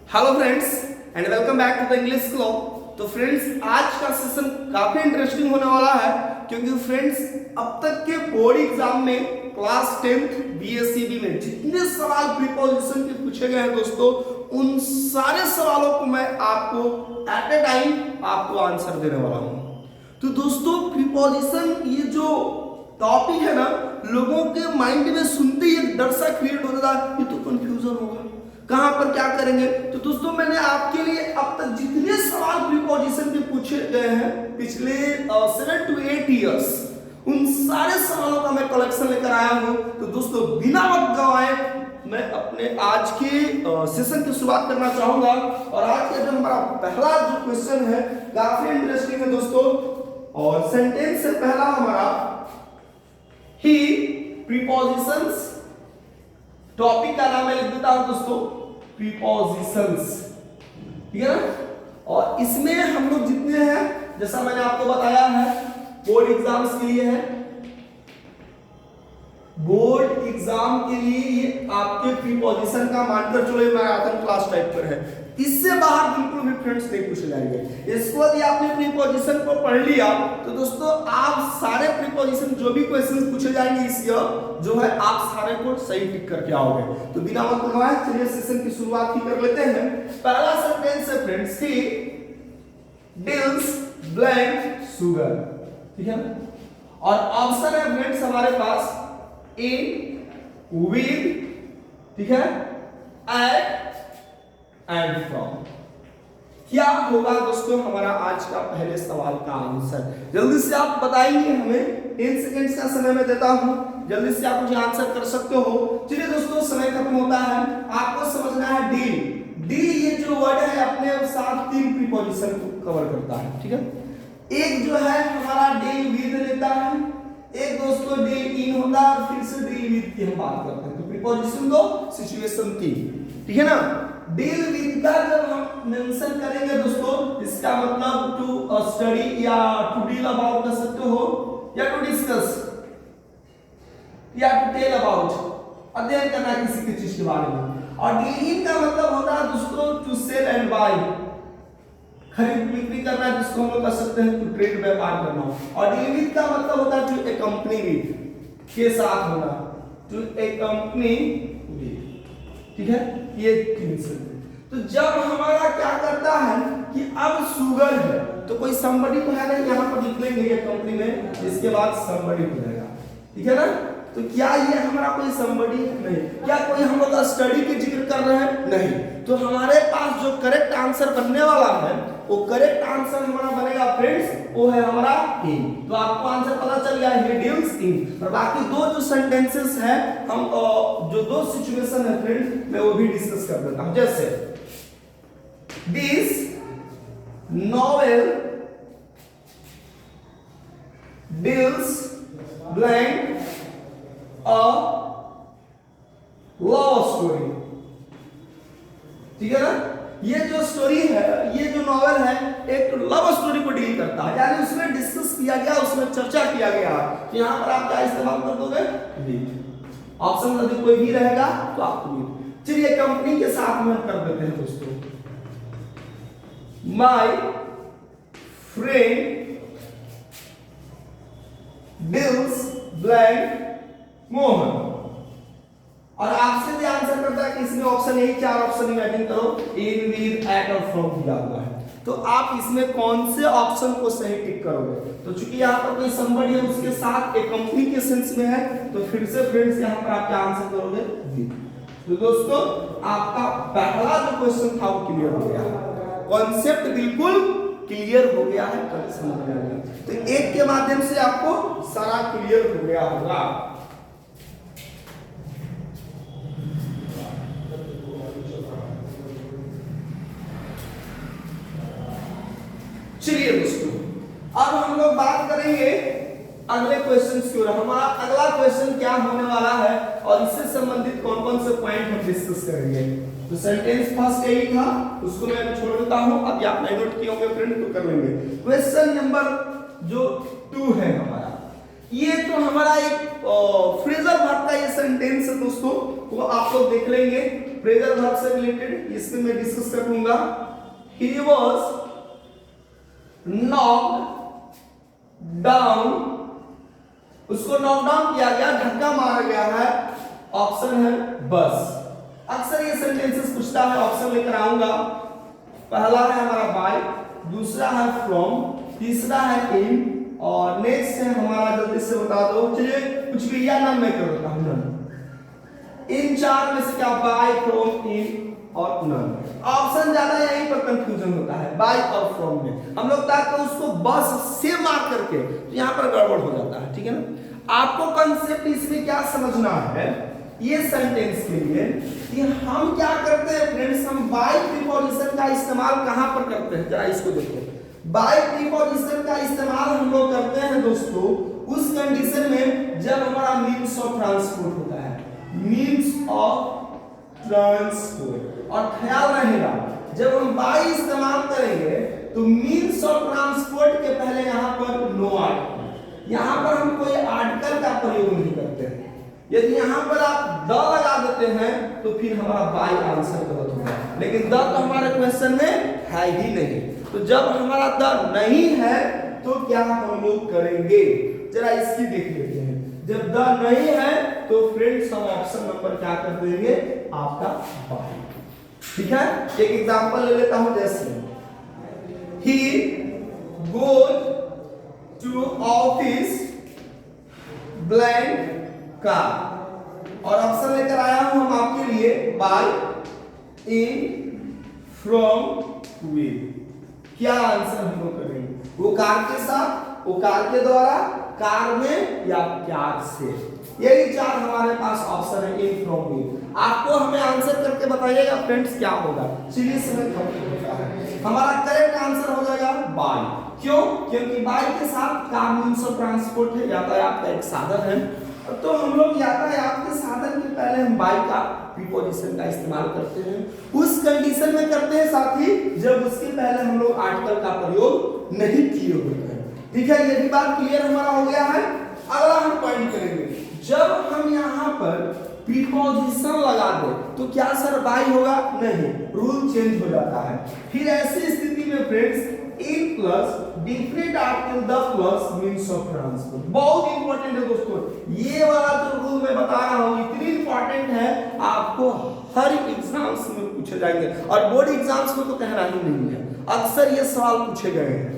Hello friends and welcome back to the English club. तो friends आज का session काफी इंटरेस्टिंग होने वाला है क्योंकि फ्रेंड्स अब तक के बोर्ड एग्जाम में क्लास 10th बीएससीबी में जितने सवाल प्रीपोजिशन के पूछे गए हैं दोस्तों, उन सारे सवालों को मैं आपको एट ए टाइम आपको आंसर देने वाला हूं। तो दोस्तों प्रीपोजिशन ये जो टॉपिक है ना, लोगों के माइंड में सुनते ही एक डर सा क्रिएट हो जाता है, ये तो कंफ्यूजन होगा, कहां पर क्या करेंगे। तो दोस्तों मैंने आपके लिए अब तक जितने सवाल प्रीपोजिशन के पूछे गए हैं पिछले 7 to 8 इयर्स, उन सारे सवालों का मैं कलेक्शन लेकर आया हूं। तो दोस्तों बिना वक्त गवाए मैं अपने आज के सेशन की शुरुआत करना चाहूंगा। और आज का जो हमारा पहला जो क्वेश्चन है काफी इंटरेस्टिंग है दोस्तों, और सेंटेंस से पहला हमारा ही प्रीपोजिशंस, टॉपिक का नाम मैं लिख देता हूं दोस्तों प्रीपोजिशंस, ठीक है ना। और इसमें हम लोग जितने हैं, जैसा मैंने आपको बताया है, बोर्ड एग्जाम्स के लिए है, बोर्ड एग्जाम के लिए ये आपके प्रीपोजिशन का मानकर चलो मैराथन क्लास टाइप पर है, इससे बाहर बिल्कुल भी फ्रेंड्स नहीं पूछे जाएंगे। इसको यदि आपने प्रीपोजिशन को पढ़ लिया तो दोस्तों आप सारे प्रीपोजिशन जो भी क्वेश्चंस पूछे जाएंगे इस ईयर जो है आप सारे को सही टिक करके आओगे। तो बिना वक्त गवाए चलिए सेशन की शुरुआत ही कर लेते हैं। पहला सेंटेंस है friends, he deals blank sugar, ठीक है। और ऑप्शन है फ्रेंड्स हमारे पास इन, विद, ठीक है, एट एंड फ्रॉम। क्या होगा दोस्तों हमारा आज का पहले सवाल का आंसर? जल्दी से आप बताइए, हमें 10 सेकंड्स का समय मैं देता हूं, जल्दी से आप मुझे आंसर कर सकते हो। चलिए दोस्तों समय खत्म होता है, आपको समझना है डील। डील ये जो वर्ड है अपने साथ 3 प्रीपोजिशन को कवर करता है, ठीक है। एक जो है हमारा डील विद लेता है, एक दोस्तों डील इन होता है, और फिर से डील विद की हम बात करते हैं। तो प्रीपोजिशन 2, सिचुएशन 3, ठीक है ना। डील विद का जब हम मेंशन करेंगे दोस्तों, इसका मतलब टू स्टडी या टू डील अबाउट कर सकते हो, या टू डिस्कस या टू टेल अबाउट, अध्ययन करना किसी की चीज के बारे में। और डील इन का मतलब होता है दोस्तों टू सेल एंड बाय, खरीद बिक्री करना, जिसको हम लोग कर सकते हैं टू ट्रेड, व्यापार करना। और डील विद का मतलब होता है टू ए कंपनी विद, के साथ होना, टू ए कंपनी विद, ठीक है। ये 3 से। तो जब हमारा क्या करता है कि अब शुगर है तो कोई somebody तो है ना, यहाँ पर लिख लेंगे ये कंपनी में, इसके बाद somebody हो जाएगा, ठीक है ना। तो क्या ये हमारा कोई somebody नहीं, क्या कोई हम लोग स्टडी की जिक्र कर रहे हैं? नहीं। तो हमारे पास जो करेक्ट आंसर बनने वाला है, वो करेक्ट आंसर हमारा बनेगा फ्रेंड्स, वो है हमारा इन। तो आपको आंसर पता चल गया, ही डील्स इन। और बाकी 2 जो सेंटेंसेस है, हम जो 2 सिचुएशन है फ्रेंड्स, मैं वो भी डिस्कस कर देता हूं। जैसे this novel deals blank a love story, ठीक है ना। ये जो स्टोरी है, ये जो नॉवेल है, एक लव स्टोरी को डील करता है, यानी उसमें डिस्कस किया गया, उसमें चर्चा किया गया। तो यहां पर आप क्या इस्तेमाल कर दोगे? विद। ऑप्शन यदि कोई भी रहेगा तो आपको विद। चलिए कंपनी के साथ में कर देते हैं दोस्तों, my friend deals blank Mohan. और आपसे भी आंसर करता है कि इसमें ऑप्शन यही 4 ऑप्शन इमेजिन करो, इन, विद, एट और फ्रॉम दिया हुआ है। तो आप इसमें कौन से ऑप्शन को सही टिक करोगे? तो चूंकि यहाँ पर कोई somebody है, उसके साथ एक कंपनी के सेंस में है, तो फिर से फ्रेंड्स यहाँ पर आप क्या आंसर करोगे? विद। तो दोस्तों आपका पहला जो क्वेश्चन था वो क्लियर हो गया, कॉन्सेप्ट बिल्कुल क्लियर हो गया है, कल समझ में आ गया। तो एक के माध्यम से आपको सारा क्लियर हो गया होगा। चलिए दोस्तों अब हम लोग बात करेंगे अगले क्वेश्चन की ओर। हमारा अगला क्वेश्चन क्या होने वाला है और इससे संबंधित कौन कौन से पॉइंट हम डिस्कस करेंगे। तो सेंटेंस फर्स्ट यही था, उसको मैं छोड़ देता हूं, अभी आप नहीं नोट किए होंगे फ्रेंड तो कर लेंगे। क्वेश्चन नंबर जो 2 है हमारा, ये तो हमारा एक फ्रेजल वर्ब का ये सेंटेंस है दोस्तों, वो आप लोग देख लेंगे। फ्रेजल वर्ब से रिलेटेड इसमें मैं डिस्कस कर लूंगा। ही वाज नॉक्ड डाउन, उसको नॉक डाउन किया गया, धक्का मारा गया है। ऑप्शन है बस। अक्सर ये सेंटेंसेस पूछता है, ऑप्शन लेकर आऊंगा। पहला है हमारा बाय, दूसरा है फ्रॉम, तीसरा है इन, और नेक्स्ट है हमारा, जल्दी से बता दो, चलिए कुछ भी या नाम मैं कर देता हूं, नन। इन चार में से क्या बाय, फ्रॉम, इन और नन। ऑप्शन ज्यादा यहीं पर कंफ्यूजन होता है, बाय और फ्रॉम में। हम लोग ताकि उसको बस से मार करके तो यहां पर गड़बड़ हो जाता है, ठीक है ना। आपको कंसेप्ट इसमें क्या समझना है ये सेंटेंस के लिए कि हम क्या करते हैं फ्रेंड्स, हम बाय प्रीपोजिशन का इस्तेमाल कहां पर करते हैं, जरा इसको देखो। बाय प्रीपोजिशन का इस्तेमाल हम लोग करते हैं दोस्तों उस कंडीशन में जब हमारा मीन्स ऑफ ट्रांसपोर्ट होता है, मीन्स ऑफ ट्रांसपोर्ट। और ख्याल रहेगा जब हम बाय इस्तेमाल करेंगे तो मीन्स ऑफ ट्रांसपोर्ट के पहले यहां पर नो आर्टिकल, यहां पर हम कोई आर्टिकल का प्रयोग नहीं करते हैं। यदि यहां पर आप द लगा देते हैं तो फिर हमारा बाय आंसर गलत होगा, लेकिन द तो हमारे क्वेश्चन में है ही नहीं। तो जब हमारा द नहीं है तो क्या हम लोग करेंगे, जरा इसकी देख लेते हैं। जब द नहीं है तो फ्रेंड्स हम ऑप्शन नंबर क्या कर देंगे, आपका बाय। ठीक है, एक एग्जांपल ले लेता हूं, जैसे ही गोज टू ऑफिस ब्लैंक का, और ऑप्शन लेकर आया हूं हम आपके लिए बाय, इन, फ्रॉम, विद। क्या आंसर हम लोग करेंगे, वो कार के साथ, वो कार के द्वारा, कार में, या प्यार से। यही चार हमारे पास ऑप्शन है, इन, फ्रॉम, विद। आपको हमें आंसर करके बताइएगा फ्रेंड्स क्या होगा। चलिए समय कम होता है, हमारा करेक्ट आंसर हो जाएगा बाय। क्यों? क्योंकि बाय के साथ कार मींस ऑफ ट्रांसपोर्ट है, यातायात का एक साधन है। तो हम लोग यातायात के साधन के पहले हम बाय का प्रीपोजिशन का इस्तेमाल करते हैं, उस कंडीशन में करते हैं साथी जब उसके पहले हम लोग आर्टिकल का प्रयोग नहीं किए होते हैं। ठीक है, ये भी बात क्लियर हमारा हो गया है। अगला हम पॉइंट करेंगे, जब हम यहाँ पर प्रीपोजिशन लगा दे तो क्या सर बाय होगा? नहीं, रूल चेंज हो जाता है। फिर ऐसी स्थिति में friends in plus different article the plus means of transport, बहुत इंपॉर्टेंट है दोस्तों। ये वाला जो रूल मैं बता रहा हूं इतनी इंपॉर्टेंट है, आपको हर एग्जाम्स में पूछे जाएंगे, और बोर्ड एग्जाम्स में तो कहना ही नहीं है, अक्सर ये सवाल पूछे गए हैं।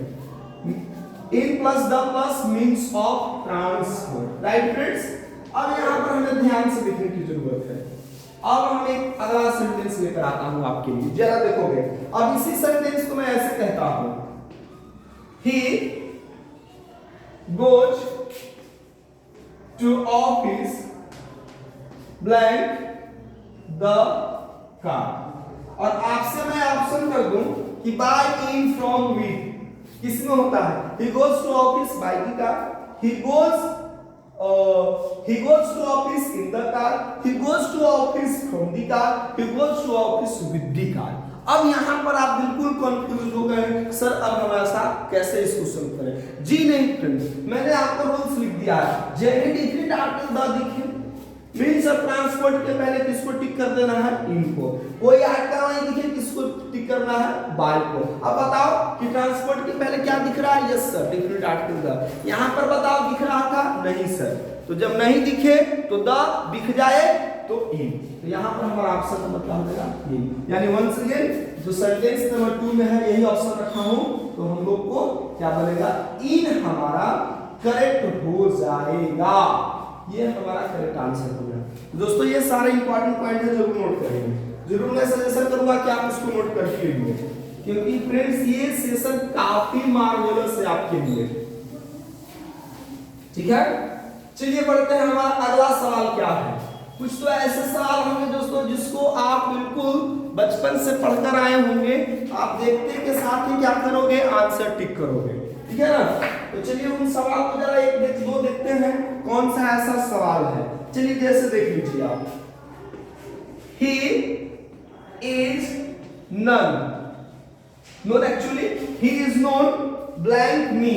इन plus the plus means of transport, right friends. अब यहाँ पर हमें ध्यान से देखने की जरूरत है। अब हम एक अगला सेंटेंस लेकर आता हूं आपके लिए, जरा देखोगे। अब इसी सेंटेंस को मैं ऐसे कहता हूं, he goes to office blank the car, और आपसे मैं ऑप्शन कर दूं कि by, in, from, with किसमें होता है? he goes to office by the car, he goes to office in the car, he goes to office from the car, he goes to office with the car। अब यहां पर आप बिल्कुल confuse हो गए, सर अब हम ऐसा कैसे इसको सॉल्व करें? जी नहीं फ्रेंड्स, मैंने आपको रूल्स लिख दिया है। जब डिफरेंट आर्टिकल द दिखे, मींस ऑफ ट्रांसपोर्ट के पहले किसको टिक कर देना है? इन को। कोई आर्टिकल नहीं दिखे, किसको टिक करना है? बाय को। अब बताओ कि ट्रांसपोर्ट के पहले क्या दिख रहा है? Yes sir, different article the. यहां पर बताओ दिख रहा था? नहीं सर। तो जब नहीं दिखे तो द दिख जाए तो इन, तो यहां पर हमारा ऑप्शन नंबर क्या हो जाएगा? इन। यानी वंस अगेन जो सेंटेंस नंबर 2 में है यही ऑप्शन रखा हूं, तो हम लोग को क्या बनेगा? इन हमारा करेक्ट हो जाएगा। ये हमारा करेक्ट आंसर हो गया। दोस्तों ये सारे इंपॉर्टेंट पॉइंट है, जरूर नोट करेंगे। जरूर मैं सजेशन करूंगा कि आप इसको नोट करके लिए, क्योंकि फ्रेंड्स ये सेशन काफी मार्वेलस है आपके लिए। ठीक है, चलिए बढ़ते हैं। हमारा अगला सवाल क्या है? कुछ तो ऐसे सवाल होंगे दोस्तों जिसको आप बिल्कुल बचपन से पढ़कर आए होंगे, आप देखते के साथ ही क्या करोगे? आंसर टिक करोगे। ठीक है ना? तो चलिए उन सवाल को जरा एक दो देखते हैं, कौन सा ऐसा सवाल है। चलिए जैसे देख लीजिए आप, he is none, not actually he is not blank me,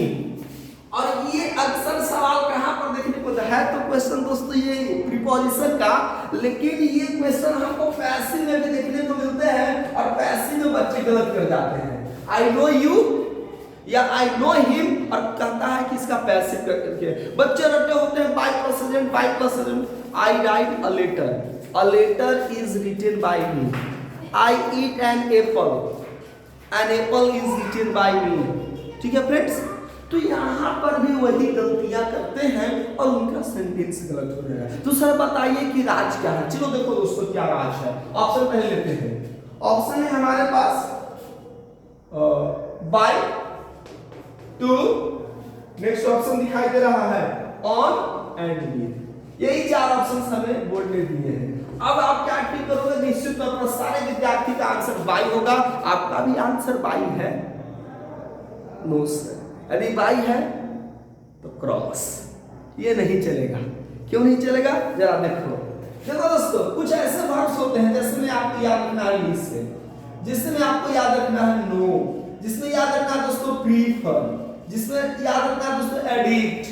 और ये अक्सर सवाल कहां पर देखने को है, तो क्वेश्चन दोस्तों ये प्रीपोजिशन का, लेकिन ये क्वेश्चन हमको पैसिव में भी देखने को मिलते हैं और पैसिव में बच्चे गलत कर जाते हैं। आई नो यू या आई नो हिम और कहता है कि इसका पैसिव करके बच्चे रटे होते हैं by present. I write a letter is written by me. I eat an apple is written by me. ठीक है फ्रेंड्स, तो यहाँ पर भी वही गलतियां करते हैं और उनका सेंटेंस गलत हो जाएगा। तो सर बताइए कि राज क्या है। चलो देखो दोस्तों क्या राज है। ऑप्शन पहले लेते हैं। ऑप्शन है हमारे पास बाय, टू, नेक्स्ट ऑप्शन दिखाई दे रहा है ऑन एंड विद। यही चार ऑप्शन हमें बोर्ड में दिए हैं। अब आप क्या टिक करोगे, निश्चित तौर पर सारे विद्यार्थी का आंसर बाई होगा। आपका भी आंसर बाई है? No sir. यदि बाई है तो क्रॉस, ये नहीं चलेगा। क्यों नहीं चलेगा जरा देखो। देखो दोस्तों, कुछ ऐसे वर्ड्स होते हैं जिसमें आपको याद रखना है लीज से, जिसमें आपको याद रखना है नो, जिसमें याद रखना है दोस्तों प्रीफर, जिसमें याद रखना है दोस्तों एडिक्ट।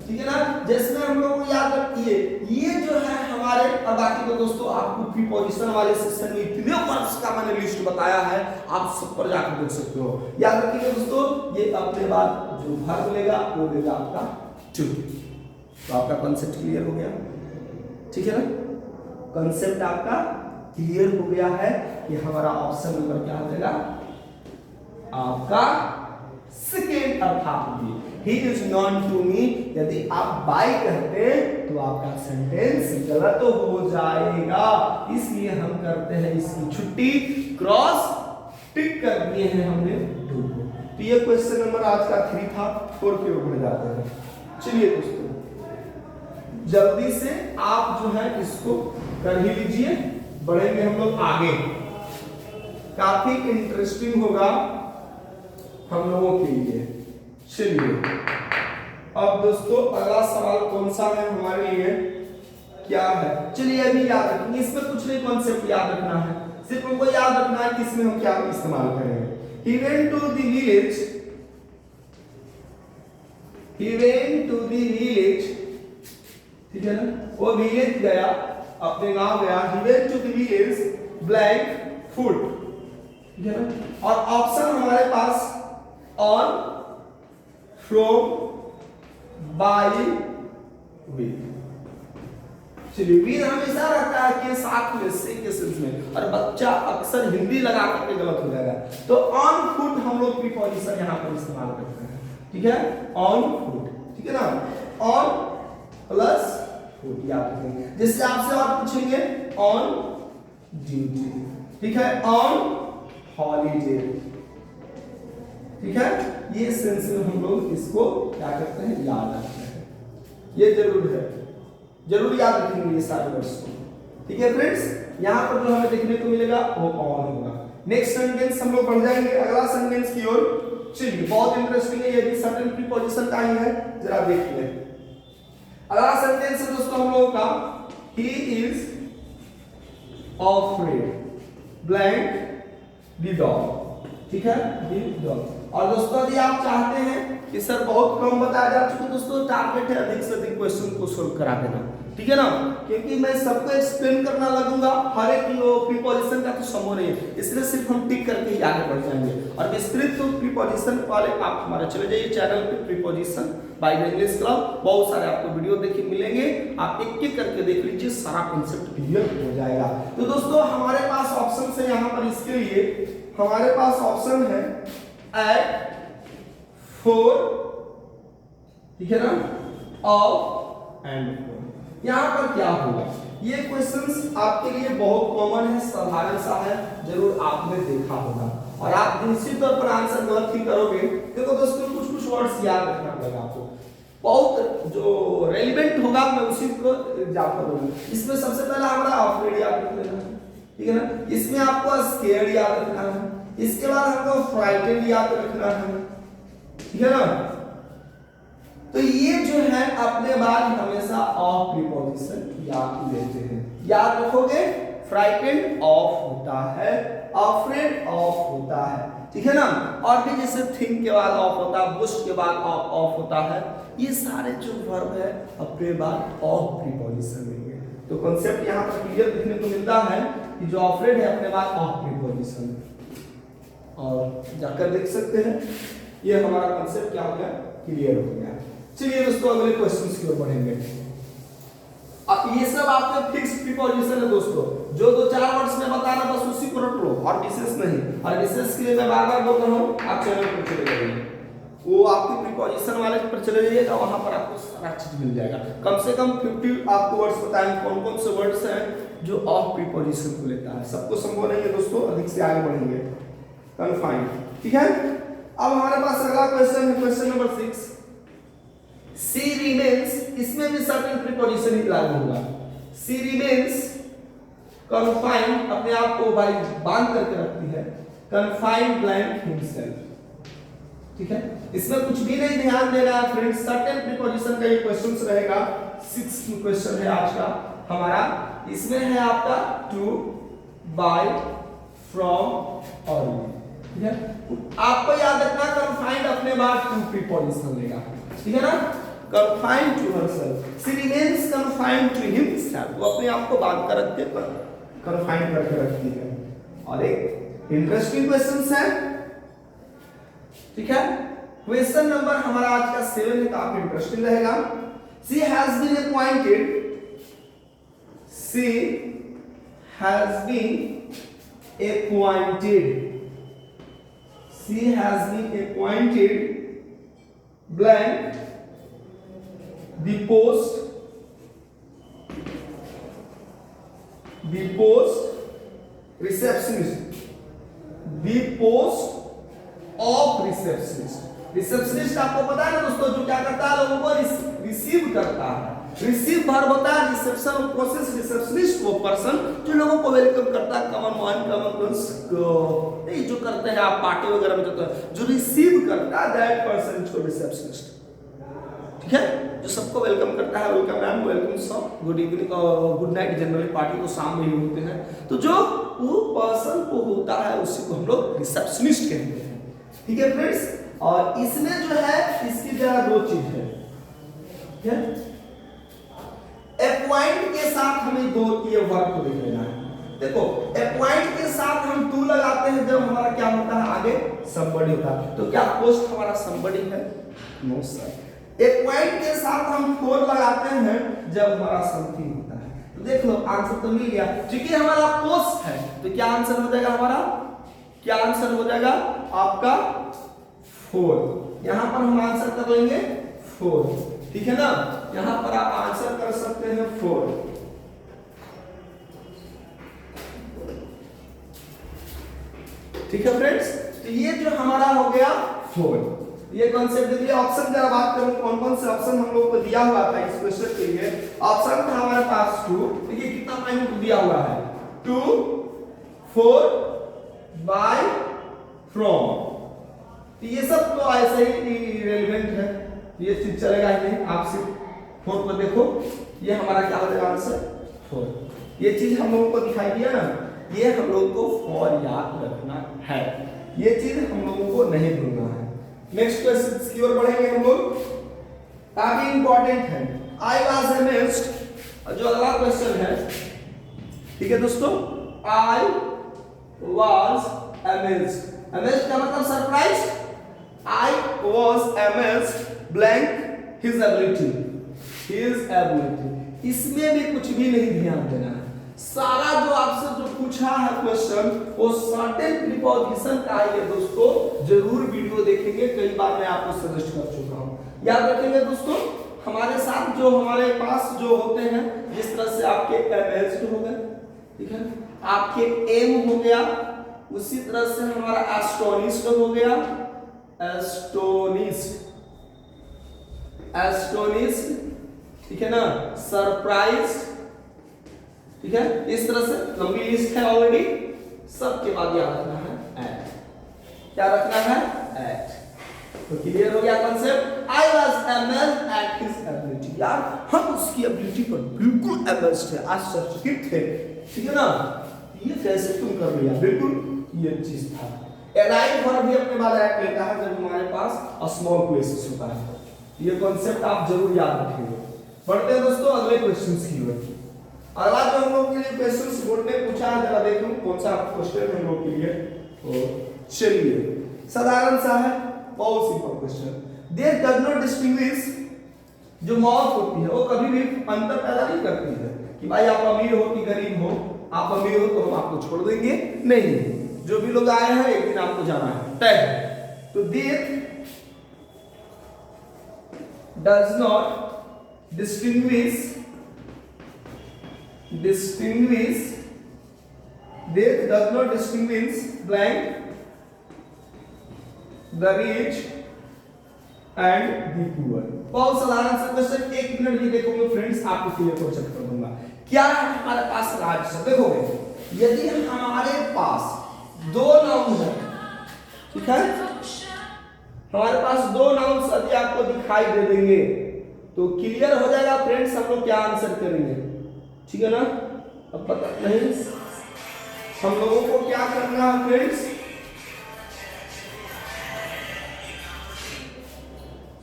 ठीक है ना, जिसमें हम लोग को याद रखिए ये जो है हमारे। और बाकी तो दोस्तों आपको प्रीपोजिशन वाले सेक्शन में इतने वर्ड्स का मैंने लिस्ट बताया है, आप सब पर जाकर देख सकते हो। याद रखिए दोस्तों, ये अपने बाद जो वर्ब लेगा वो देगा आपका टू। तो आपका कॉन्सेप्ट क्लियर हो गया। ठीक है ना, कॉन्सेप्ट आपका क्लियर हो गया है कि हमारा ऑप्शन नंबर क्या हो जाएगा आपका सेकेंड, अर्थात he is known to me. यदि आप बाय कहते तो आपका सेंटेंस गलत हो जाएगा, इसलिए हम करते हैं इसकी छुट्टी, क्रॉस टिक कर दिए हैं हमने टू को। तो ये क्वेश्चन नंबर आज का 3 था। 4 की ओर बढ़ जाते हैं। चलिए दोस्तों जल्दी से आप जो है इसको कर ही लीजिए, बढ़ेंगे हम लोग आगे। काफी इंटरेस्टिंग होगा हम लोगों के लिए। चलिए अब दोस्तों अगला सवाल कौन सा है हमारे लिए, क्या है? चलिए अभी याद रखेंगे, इसमें कुछ नहीं, कॉन्सेप्ट याद रखना है। सिर्फ हमको याद रखना है कि इसमें हम क्या इस्तेमाल करेंगे। He went to the village, ठीक है ना, वो विलेज गया, अपने गांव गया। He went to the village blank food, ठीक है ना। और ऑप्शन हमारे पास on, from, by, with। चलिए with हमेशा रहता है कि साथ में से के सेंस में, और बच्चा अक्सर हिंदी लगा करके गलत हो जाएगा। तो on foot हम लोग प्रीपोजिशन यहाँ पर इस्तेमाल करते हैं। ठीक है, on foot, ठीक है ना। on प्लस foot याद रखेंगे। जिससे आपसे और पूछेंगे on duty, ठीक है, on holiday, ठीक है। ये सेंस में हम लोग इसको क्या करते हैं, याद रखते हैं। ये जरूर याद रखेंगे ये सारे वर्ड्स को। ठीक है फ्रेंड्स, यहाँ पर जो हमें देखने को मिलेगा वो ऑन होगा। नेक्स्ट सेंटेंस हम लोग बढ़ जाएंगे अगला सेंटेंस की ओर। चलिए बहुत इंटरेस्टिंग है, ये भी सर्टेन प्रीपोजिशन का ही है, जरा देख ले। अगला सेंटेंस है दोस्तों हम लोगों का, he is afraid blank the dog, ठीक है, द डॉग। और दोस्तों यदि आप चाहते हैं कि सर बहुत कम बताया जा चुका, दोस्तों टारगेट है अधिक से अधिक क्वेश्चन को सोल्व करा देना, ठीक है ना, क्योंकि मैं सबको एक्सप्लेन करना लगूंगा, हर एक प्रीपोजिशन का तो संभव नहीं है, इसलिए सिर्फ हम टिक करके ही आगे बढ़ जाएंगे। और विस्तृत तो प्रीपोजिशन वाले आप हमारे चले जाइए चैनल पे, preposition by the English club, बहुत सारे आपको वीडियो देखने मिलेंगे, आप एक एक करके देख लीजिए, सारा कॉन्सेप्ट क्लियर हो जाएगा। तो दोस्तों हमारे पास ऑप्शन है यहाँ पर, इसके लिए हमारे पास ऑप्शन है एट, फोर, ठीक है ना, ऑफ एंड फोर। यहाँ पर क्या होगा, ये क्वेश्चंस आपके लिए बहुत कॉमन है, साधारण सा है, जरूर आपने देखा होगा और आप निश्चित तौर पर आंसर गलत ही करोगे। देखो दोस्तों कुछ कुछ वर्ड्स याद रखना पड़ेगा आपको, बहुत जो रेलिवेंट होगा मैं उसी को याद करूंगा। इसमें सबसे पहला हमारा अफ्रेड याद रख लेना है, ठीक है ना, इसमें आपको स्केर्ड याद रखना है, इसके बाद हमको फ्राइटेंड याद रखना है, ठीक है ना। तो ये जो है अपने बाद हमेशा ऑफ प्रीपोजिशन याद लेते हैं, याद रखोगे, फ्राइटेंड ऑफ होता है, अफ्रेड ऑफ होता है, ठीक है ना। और भी जैसे थिंक के बाद ऑफ होता है, बुस्ट के बाद ऑफ होता है, ये सारे जो वर्ब है अपने बाद ऑफ प्रीपोजिशन लेंगे। तो कॉन्सेप्ट यहाँ पर क्लियर देखने को मिलता है कि जो ऑफरेड है अपने बाद ऑफ प्रीपोजिशन। और जाकर देख सकते हैं ये हमारा कॉन्सेप्ट क्या हो गया, क्लियर हो गया। चलिए दोस्तों अगले क्वेश्चंस की ओर बढ़ेंगे। अब ये सब आपके फिक्स्ड प्रीपोजिशन है दोस्तों, जो 2-4 वर्ड्स में बताना बस उसी को रट लो और विशेष नहीं। और विशेष के लिए मैं बार-बार बोल रहा हूं, आप चैनल पर चले जाइए, वो आपके प्रीपोजिशन वाले पर चले जाइएगा, वहां पर आपको सारा चीज मिल जाएगा। कम से कम 50 आपको वर्ड्स बताएंगे कौन-कौन से वर्ड्स हैं जो ऑफ प्रीपोजिशन को लेता है। सबको संभव नहीं है दोस्तों, अधिक से आगे बढ़ेंगे। कन्फाइन, ठीक है। अब हमारे पास अगला क्वेश्चन है, क्वेश्चन नंबर 6। She remains, इसमें भी सर्टेन प्रीपोजिशन ही लागू होगा। She remains confined, अपने आप को भाई बांध करके रखती है, confined blank himself, ठीक है। इसमें कुछ भी नहीं ध्यान देना है फ्रेंड्स, सर्टेन प्रीपोजिशन का ये क्वेश्चन रहेगा। 6th क्वेश्चन है आज का हमारा, इसमें है आपका to, by, from और ठीक है। आपको याद रखना confined अपने बाद to प्रीपोजिशन लेगा, ठीक है ना। confined to herself, she remains confined to himself, वो अपने आप को बांध कर रखते पर confined करके रखती है। और एक इंटरेस्टिंग क्वेश्चन है, ठीक है। क्वेश्चन नंबर हमारा आज का 7 है, काफी इंटरेस्टिंग रहेगा। she has been appointed, she has been appointed blank the post receptionist, the post of receptionist। Receptionist आपको पता है ना दोस्तों, जो क्या करता है, लोगों को रिसीव करता है। रिसीव वर्ब होता है, रिसेप्शन प्रोसेस, रिसेप्शनिस्ट वो पर्सन जो लोगों को वेलकम करता है, कमन वन कमन प्लस को जो करते हैं आप पार्टी वगैरह में जाते हैं, जो रिसीव करता है that person is called receptionist, ठीक है। जो सबको वेलकम करता है, welcome ma'am, welcome sir, good evening और गुड नाइट, जनरली पार्टी तो शाम में ही होते हैं, तो जो वो पर्सन को होता है उसी को हम लोग रिसेप्शनिस्ट कहते हैं, ठीक है फ्रेंड्स। और इसमें जो है इसकी जगह 2 चीज है, ठीक है। अपॉइंट के साथ हमें 2 ये वर्ब को देख लेना है। देखो अपॉइंट के साथ हम टू लगाते हैं जब हमारा क्या होता है, आगे somebody होता है। तो क्या पोस्ट हमारा somebody है? No sir. अपॉइंट के साथ हम फोर लगाते हैं जब हमारा समथिंग होता है। तो देख लो आंसर तो मिल गया, क्योंकि हमारा पोस्ट है तो क्या आंसर हो जाएगा हमारा, क्या आंसर हो जाएगा आपका 4। यहां पर हम आंसर कर लेंगे 4, ठीक है ना। यहां पर आप आंसर कर सकते हैं 4। ठीक है फ्रेंड्स, तो ये जो हमारा हो गया 4। ये कॉन्सेप्ट देखिए। ऑप्शन जरा बात करूं कौन कौन से ऑप्शन हम लोगों को दिया हुआ था इस क्वेश्चन के लिए। ऑप्शन था हमारे पास 2, देखिए कितना पॉइंट दिया हुआ है 2, 4, बाय, फ्रॉम। ये सब तो ऐसे ही रिलेवेंट है, ये चीज चलेगा ही नहीं। आप सिर्फ 4 को देखो, ये हमारा क्या हो जाएगा आंसर 4। ये चीज हम लोगों को दिखाई दिया ना, ये हम लोगों को फॉर याद रखना है, ये चीज हम लोगों को नहीं भूलना है। नेक्स्ट क्वेश्चन की ओर बढ़ेंगे हम लोग, काफी इंपॉर्टेंट है। आई वाज अमेज्ड, जो अगला क्वेश्चन है, ठीक है दोस्तों। आई वाज अमेज्ड, अमेज्ड का मतलब surprise. I was amazed blank his ability, इसमें भी कुछ भी नहीं ध्यान देना है। सारा जो आपसे जो पूछा है क्वेश्चन वो सर्टेन प्रीपोजिशन का है दोस्तों। जरूर वीडियो देखेंगे, कई बार मैं आपको सजेस्ट कर चुका हूं। याद रखेंगे दोस्तों, हमारे साथ जो हमारे पास जो होते हैं, जिस तरह से आपके अमेज्ड हो गए, ठीक है, आपके एम हो गया, उसी तरह से हमारा एस्टोनिश्ड हो गया, एस्टोनिश्ड, ठीक है ना, सरप्राइज, ठीक है। इस तरह से लंबी लिस्ट है ऑलरेडी। सबके बाद याद रखना है एट, क्या रखना है एट। तो क्लियर हो गया concept. I was amazed at his ability, यार हम उसकी एबिलिटी पर बिल्कुल अमेज्ड थे, आश्चर्यचकित थे, ठीक है ना। ये कैसे तुम कर लिया, बिल्कुल ये चीज था। अराइव वर्ब भी अपने बाद ऐड लेता है जब हमारे पास स्मॉल प्लेसेस होता है। ये कॉन्सेप्ट आप जरूर याद रखिएगा। बढ़ते हैं दोस्तों अगले क्वेश्चंस की ओर। अगला जो हम लोग के लिए क्वेश्चंस बोर्ड ने पूछा है, जरा देखो कौन सा क्वेश्चन है हम लोग के लिए। तो चलिए साधारण सा है, बहुत simple question. They does not distinguish, जो मौत होती है वो कभी भी अंतर पैदा नहीं करती है कि भाई आप अमीर हो कि गरीब हो, आप अमीर हो तो हम आपको छोड़ देंगे, नहीं, जो भी लोग आए हैं एक दिन आपको जाना है, तय है। तो death does not distinguish death does not distinguish blank the rich and the poor। बहुत साधारण सा क्वेश्चन, 1 मिनट भी देखोगे फ्रेंड्स आपको क्लियर हो चेक कर दूंगा। क्या है हमारे पास राजस्व, देखोगे यदि हमारे पास दो नाउन है, ठीक है, हमारे पास दो नाउन यदि आपको दिखाई दे देंगे तो क्लियर हो जाएगा फ्रेंड्स हम लोग क्या आंसर करेंगे, ठीक है ना। अब पता नहीं हम लोगों को क्या करना है फ्रेंड्स,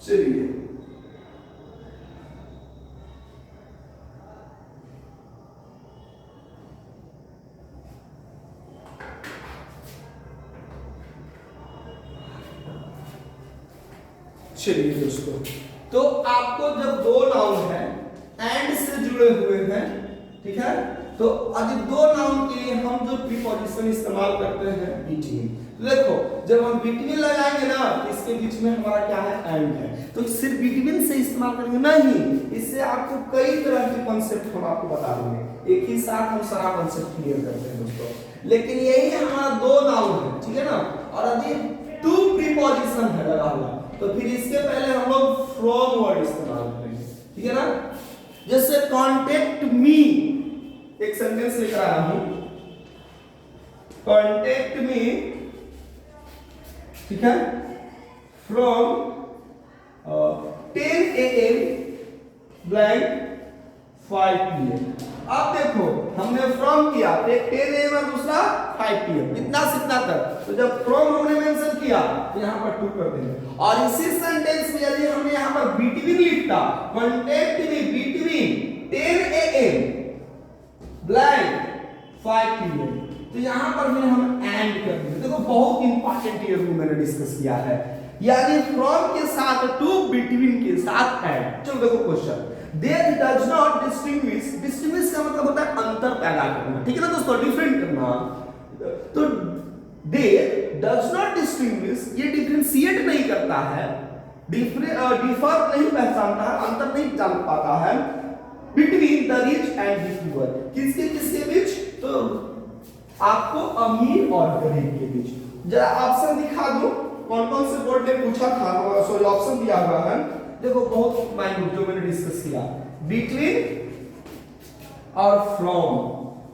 चलिए दोस्तों, तो आपको जब दो नाउन है एंड से जुड़े हुए हैं, ठीक है, तो अभी दो नाउन के लिए हम जो प्रीपोजिशन इस्तेमाल करते हैं बिटवीन। देखो जब हम बिटवीन लगाएंगे ना इसके बीच में हमारा क्या है, एंड है, तो सिर्फ बिटवीन से इस्तेमाल करेंगे नहीं, इससे आपको कई तरह के कॉन्सेप्ट हम आपको बता देंगे, एक ही साथ हम सारा कॉन्सेप्ट क्लियर करते हैं दोस्तों। लेकिन यही हमारा दो नाउन है, ठीक है ना, और अभी टू प्रीपोजिशन है लगा हुआ, तो फिर इसके पहले हम लोग फ्रॉम वर्ड इस्तेमाल करेंगे, ठीक है ना। जैसे कॉन्टेक्ट मी, एक सेंटेंस लिख रहा हूं, कॉन्टेक्ट मी, ठीक है, फ्रॉम 10 AM ब्लैंक 5 PM। अब देखो हमने फ्रॉम किया, एक 10 AM और दूसरा 5 PM, इतना से इतना तक, तो जब फ्रॉम हमने मेंशन किया तो यहां पर 2 कर देंगे। और इसी सेंटेंस में यदि हमने यहां पर बिटवीन लिखा, contact me between 10 AM blank 5 PM, तो यहां पर भी हम एंड कर देंगे। देखो बहुत इंपॉर्टेंट ये रूल मैंने डिस्कस किया है, यानी फ्रॉम के साथ टू, बिटवीन के साथ एंड। चलो देखो question, there does not distinguish, distinguish का मतलब होता है अंतर पैदा करना, ठीक है ना दोस्तों, डिफरेंट करना। तो देयर डज नॉट डिस्टिंग्विश, ये डिफरेंशिएट नहीं करता है, डिफर नहीं पहचानता है, अंतर नहीं जान पाता है between the rich and the poor, किसके किसके बीच, तो आपको अमीर और गरीब के बीच। जरा ऑप्शन दिखा दो, कौन कौन से बोर्ड ने पूछा था, सॉरी ऑप्शन दिया हुआ है, देखो बहुत माइन्यूट जो मैंने डिस्कस किया, बिटवीन और फ्रॉम,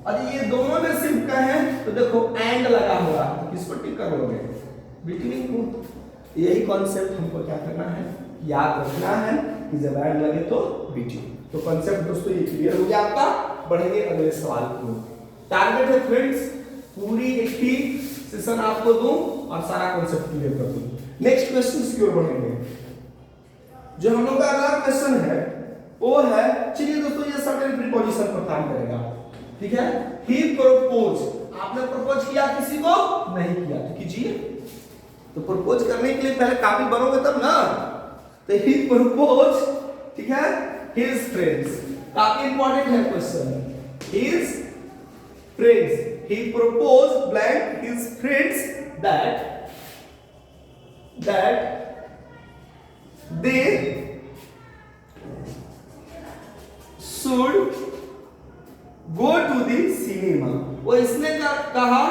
और ये दोनों में सिर्फ कहें तो देखो एंड लगा हुआ, तो किस पर टिक करोगे, बिटवीन को। यही कॉन्सेप्ट हमको क्या करना है, याद रखना है कि जब एंड लगे तो बिटवीन। तो कॉन्सेप्ट दोस्तों ये क्लियर हो गया आपका। बढ़ेंगे अगले सवाल की ओर। टारगेट है फ्रेंड्स पूरी एक ही सेशन आपको दूं और सारा कॉन्सेप्ट क्लियर कर दूं। नेक्स्ट क्वेश्चन की ओर बढ़ेंगे। जो हम लोग का अगला क्वेश्चन है वो है, चलिए दोस्तों ये सर्टेन प्रीपोजिशन पर काम करेगा, ठीक है। ही प्रपोज, आपने प्रपोज किया किसी को, नहीं किया तो कीजिए। तो प्रपोज करने के लिए पहले काफी बनोगे तब ना, तो ही प्रपोज, ठीक है, his friends, काफी इंपॉर्टेंट है question, his friends, he proposed blank his friends that they should go to the cinema। वो इसने कहा,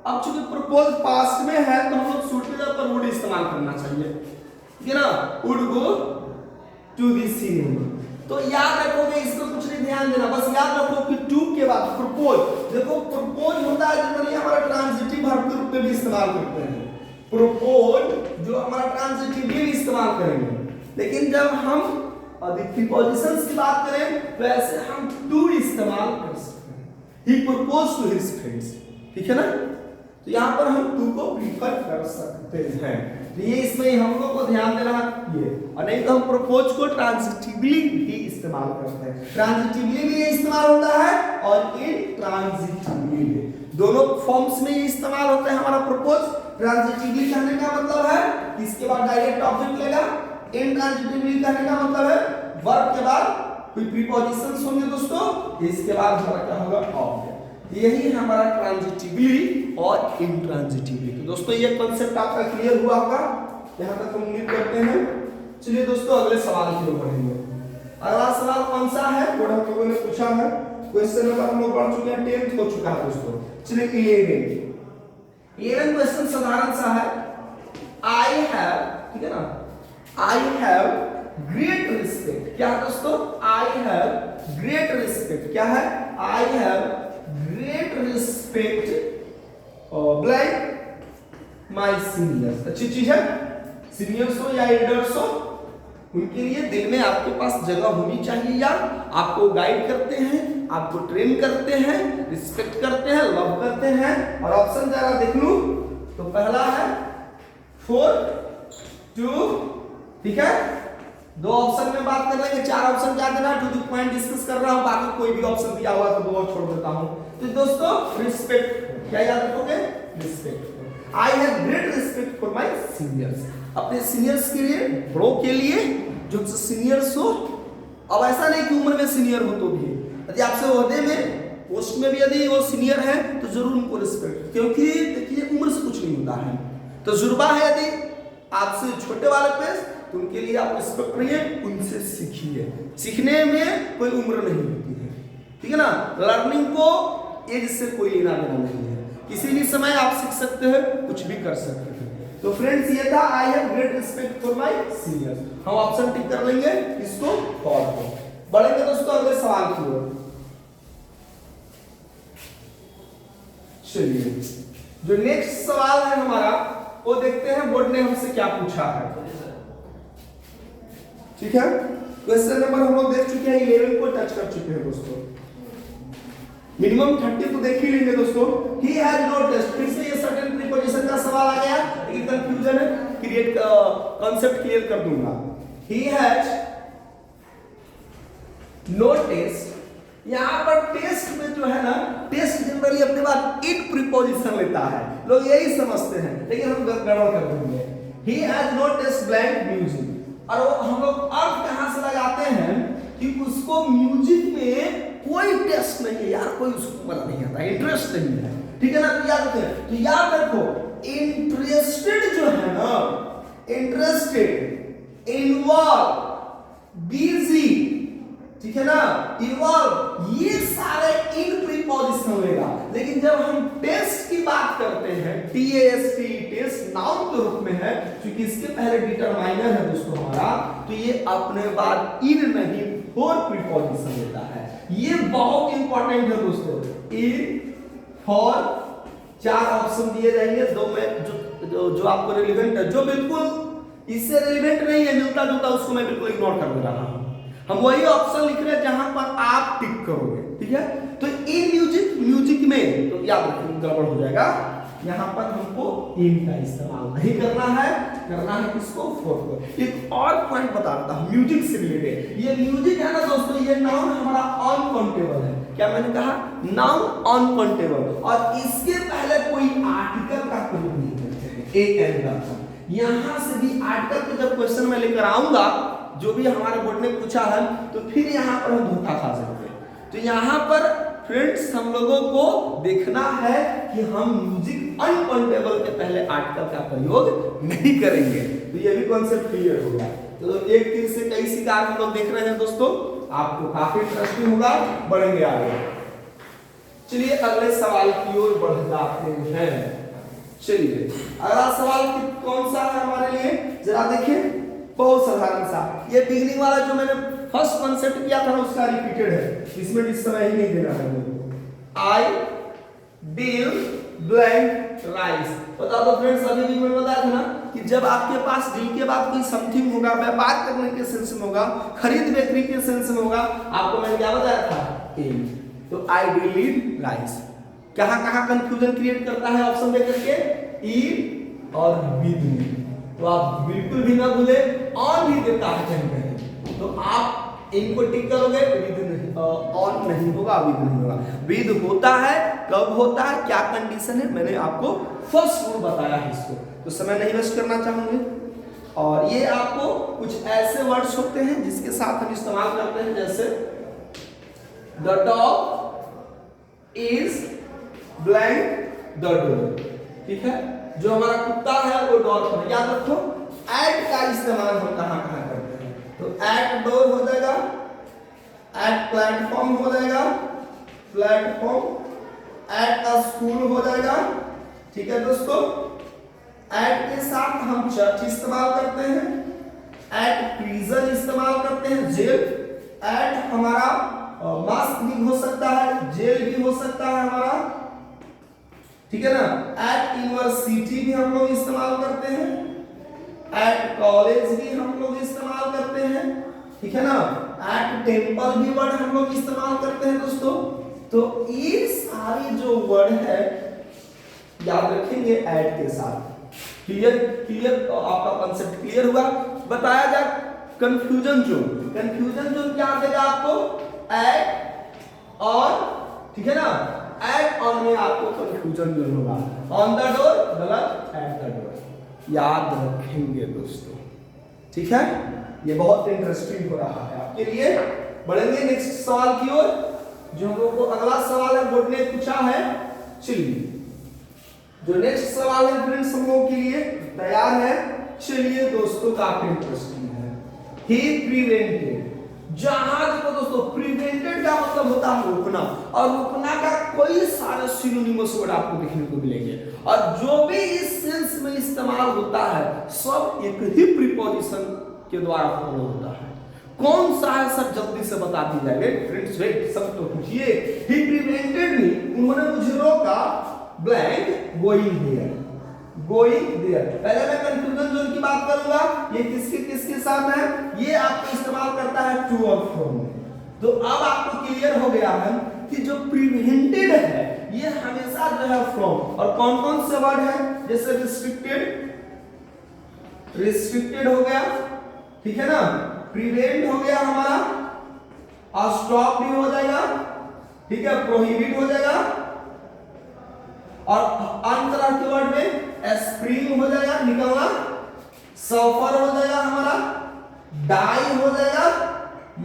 अब चूंकि प्रपोज पास्ट में है तो हम लोग शुड के जगह पर वुड इस्तेमाल करना चाहिए, ठीक है ना, would go to the cinema. तो याद रखोगे, इसको कुछ नहीं ध्यान देना, बस याद रखो कि टू के बाद प्रपोज। देखो प्रपोज होता है जनरली हमारा ट्रांजिटिव वर्ब के रूप में भी इस्तेमाल करते हैं, प्रपोज जो हमारा ट्रांजिटिव भी इस्तेमाल करेंगे, लेकिन जब हम प्रीपोजिशंस की बात करें तो ऐसे हम टू इस्तेमाल कर सकते हैं। ही प्रपोज टू हिज फ्रेंड्स, ठीक है ना। तो यहाँ पर हम टू को प्रीफर कर सकते हैं। तो ये इसमें हम लोग को ध्यान देना ये, और नहीं तो हम प्रपोज को ट्रांजिटिवली भी इस्तेमाल करते हैं। ट्रांजिटिवली भी ये इस्तेमाल होता है और इंट्रांजिटिवली भी, दोनों फॉर्म्स में ये इस्तेमाल होता है हमारा प्रपोज। ट्रांजिटिवली कहने का मतलब है कि इसके बाद डायरेक्ट ऑब्जेक्ट लेगा, इंट्रांजिटिवली कहने का मतलब है वर्ब के बाद कोई प्रीपोजिशंस होंगे दोस्तों, इसके बाद हमारा क्या होगा ऑब्जेक्ट। यही है हमारा ट्रांजिटिवली और इंट्रांजिटिवली। तो दोस्तों ये कांसेप्ट आपका क्लियर हुआ होगा, यहाँ तक हम उम्मीद करते हैं। चलिए दोस्तों अगले सवाल की ओर बढ़ेंगे। अगला सवाल कौन सा है, वो हम लोगों ने पूछा है, क्वेश्चन नंबर हम लोग पढ़ चुके हैं, 10th हो चुका है दोस्तों। चलिए 11 क्वेश्चन साधारण सा है। आई हैव, ठीक है ना, आई हैव ग्रेट रिस्पेक्ट, क्या है दोस्तों, आई हैव ग्रेट रिस्पेक्ट, क्या है, I have great respect blank my seniors. अच्छी चीज है, सीनियर्स हो या एल्डर्स हो, उनके लिए दिल में आपके पास जगह होनी चाहिए यार। आपको गाइड करते हैं, आपको ट्रेन करते हैं, रिस्पेक्ट करते हैं, लव करते हैं। और ऑप्शन जरा देख लूं तो पहला है 4 2, ठीक है, दो ऑप्शन में बात कर लेंगे, 4 ऑप्शन क्या देना, टू द पॉइंट डिस्कस कर रहा हूं, बाकी कोई भी ऑप्शन दिया हुआ तो 2 और छोड़ देता हूं। तो दोस्तों रिस्पेक्ट, क्या याद रखोगे, respect. I have great respect for my seniors, अपने सीनियर्स के लिए, बड़ों के लिए, जो सीनियर्स हो। अब ऐसा नहीं कि उम्र में सीनियर हो तो भी, यदि आपसे ओहदे में, पोस्ट में भी यदि वो सीनियर है तो जरूर उनको रिस्पेक्ट, क्योंकि देखिए उम्र से कुछ नहीं होता है, तजुर्बा है। यदि आपसे छोटे वाले पे तो उनके लिए आप रिस्पेक्ट करिए, उनसे सीखिए, सीखने में कोई उम्र नहीं होती है, ठीक है ना। लर्निंग को एज से कोई लेना देना नहीं है, किसी भी समय आप सीख सकते हैं, कुछ भी कर सकते हैं। तो फ्रेंड्स ये था I have great respect for my seniors. हम ऑप्शन टिक कर लेंगे इसको और को। बढ़ेंगे दोस्तों अगले सवाल की ओर। चलिए जो नेक्स्ट सवाल है हमारा वो देखते हैं बोर्ड ने हमसे क्या पूछा है, ठीक है। क्वेश्चन नंबर हम लोग देख चुके हैं, 11 को टच कर चुके हैं दोस्तों। मिनिमम 30 तो देख ही लेंगे दोस्तों। ही हैज नोटिस्ड, फिर से ये सर्टेन प्रीपोजिशन का सवाल आ गया, लेकिन कंफ्यूजन है, क्रिएट कांसेप्ट क्लियर कर दूंगा। ही हैज नोटिस्ड, यहां पर टेस्ट में जो है ना, टेस्ट जनरली अपने बाद इन प्रीपोजिशन लेता है, लोग यही समझते हैं, लेकिन हम गड़बड़ कर देंगे। He has noticed blank music, और हम लोग अर्थ कहां से लगाते हैं कि उसको म्यूजिक में कोई टेस्ट नहीं है यार, कोई उसको मजा नहीं आता, इंटरेस्ट नहीं है, ठीक है ना। तो याद रखो, तो याद रखो इंटरेस्टेड जो है ना, इंटरेस्टेड, इन्वॉल्व, बिजी, ठीक है ना, इन्वॉल्व, ये सारे इन प्रीपोजिशन लेगा। लेकिन जब हम टेस्ट की बात करते हैं, टीएसटी, टेस्ट नाउन के रूप में है, क्योंकि इसके पहले डिटरमाइनर है दोस्तों हमारा, तो ये अपने बाद इन नहीं फॉर प्रीपोजिशन लेता है। ये बहुत इंपॉर्टेंट है दोस्तों, इन फॉर 4 ऑप्शन दिए जाएंगे, दो में जो आपको रिलेवेंट है, जो बिल्कुल इससे रिलेवेंट नहीं है, मिलता जुलता, उसको मैं बिल्कुल इग्नोर कर दे रहा हूं। हम वही ऑप्शन लिख रहे हैं जहां पर आप टिक करोगे, ठीक है। तो इन म्यूजिक, म्यूजिक में तो याद रखिए गड़बड़ हो जाएगा, यहां पर हमको इन का इस्तेमाल नहीं करना है, करना है किसको, फॉर को। एक और पॉइंट बता देता हूं म्यूजिक से रिलेटेड। ये म्यूजिक है ना दोस्तों, ये नाउन हमारा अनकाउंटेबल है, क्या मैंने कहा, नाउन अनकाउंटेबल, और इसके पहले कोई आर्टिकल का प्रयोग नहीं करते हैं, एक एंगल। यहां से भी आर्टिकल के जब क्वेश्चन में लेकर आऊंगा, जो भी हमारे बोर्ड ने पूछा है, तो फिर यहाँ पर हम धोखा खा सकते हैं। तो यहाँ पर फ्रेंड्स हम लोगों को देखना है कि हम म्यूजिक अनकाउंटेबल के पहले आर्टिकल का प्रयोग नहीं करेंगे। तो ये भी कॉन्सेप्ट क्लियर होगा। तो एक तीर से कई शिकार हम लोग देख रहे हैं दोस्तों, आपको काफी इंटरेस्टिंग होगा। बढ़ेंगे आगे, चलिए अगले सवाल की ओर बढ़ जाते हैं। चलिए अगला सवाल कौन सा है हमारे लिए, जरा देखिए, बहुत साधारण सा। ये बिगनिंग वाला जो मैंने फर्स्ट कॉन्सेप्ट किया था ना, उसका रिपीटेड है, इसमें इस समय ही नहीं देना है मुझे। आई डिल ब्लैंक राइस, बता दो फ्रेंड्स, अभी भी मैंने बताया था ना कि जब आपके पास डील के बाद कोई समथिंग होगा, व्यापार करने के सेंस में होगा, खरीद बिक्री के सेंस में होगा, आपको मैंने क्या बताया था, एम। तो आई डिल राइस, कहाँ कंफ्यूजन क्रिएट करता है ऑप्शन दे करके, इन और विद में। तो आप बिल्कुल भी ना भूले, ऑन भी देता है कहीं कहीं, तो आप इनको टिक करोगे, विद नहीं, ऑन नहीं होगा, विद नहीं होगा। विद होता है, कब होता है, क्या कंडीशन है, मैंने आपको फर्स्ट रूल बताया है इसको, तो समय नहीं वेस्ट करना चाहूंगे। और ये आपको कुछ ऐसे वर्ड्स होते हैं जिसके साथ हम इस्तेमाल करते हैं, जैसे the dog is blank the door, ठीक है, जो हमारा कुत्ता है वो डोर पर, याद रखो एट का इस्तेमाल हम कहां करते हैं, तो एट डोर हो जाएगा, एट प्लेटफॉर्म हो जाएगा, प्लेटफॉर्म, एट अ स्कूल हो जाएगा, ठीक है दोस्तों। एट के साथ हम चर्च इस्तेमाल करते हैं, एट प्रिजन इस्तेमाल करते हैं, जेल, एट हमारा मास्क भी हो सकता है, जेल भी हो सकता है हमारा, ठीक है ना। एट यूनिवर्सिटी भी हम लोग इस्तेमाल करते हैं, एट कॉलेज भी हम लोग इस्तेमाल करते हैं, ठीक है ना। एट टेम्पल भी वर्ड हम लोग इस्तेमाल करते हैं दोस्तों। तो ये सारी जो वर्ड है याद रखेंगे एट के साथ। क्लियर तो आपका कॉन्सेप्ट क्लियर हुआ। बताया जाए कंफ्यूजन जोन क्या देगा आपको, एट और, ठीक है ना, एट ऑन में आपको कंफ्यूजन जोन होगा, ऑन द डोर गलत, एट द डोर, याद रखेंगे दोस्तों, ठीक है। ये बहुत इंटरेस्टिंग हो रहा है आपके लिए। बढ़ेंगे नेक्स्ट सवाल की ओर, जो हम लोगों को अगला सवाल है बोर्ड ने पूछा है। चलिए जो नेक्स्ट सवाल है फ्रेंड्स हम लोगों के लिए तैयार है। चलिए दोस्तों काफी इंटरेस्टिंग है। ही प्रिवेंटेड, जहां देखो दोस्तों प्रिवेंटेड का मतलब होता है रोकना, और रोकना का कोई सारे सिनोनिमस वर्ड आपको देखने को मिलेंगे, और जो भी इस सेंस में इस्तेमाल होता है सब एक ही प्रीपोजिशन के द्वारा फॉलो होता है। कौन सा है सब जल्दी से बता दी जाए। फ्रेंड्स वेट, सब तो पूछिए। ही प्रिवेंटेड मी, उन्होंने मुझे रोका, blank going here, going there. पहले मैं कंफ्यूजन जोन की बात करूंगा, ये किसके साथ है, ये आपको इस्तेमाल करता है टू और फ्रॉम। तो अब आपको क्लियर हो गया है कि जो प्रिवेंटेड है ये हमेशा जो है फ्रॉम, और कौन कौन से वर्ड है, जैसे रिस्ट्रिक्टेड हो गया, ठीक है ना, प्रिवेंट हो गया हमारा, और स्टॉप भी हो जाएगा, ठीक है, प्रोहिबिट हो जाएगा, और अन्य तरह के वर्ड में स्प्रिंग हो जाएगा, निकलना, सफर हो जाएगा हमारा, डाई हो जाएगा।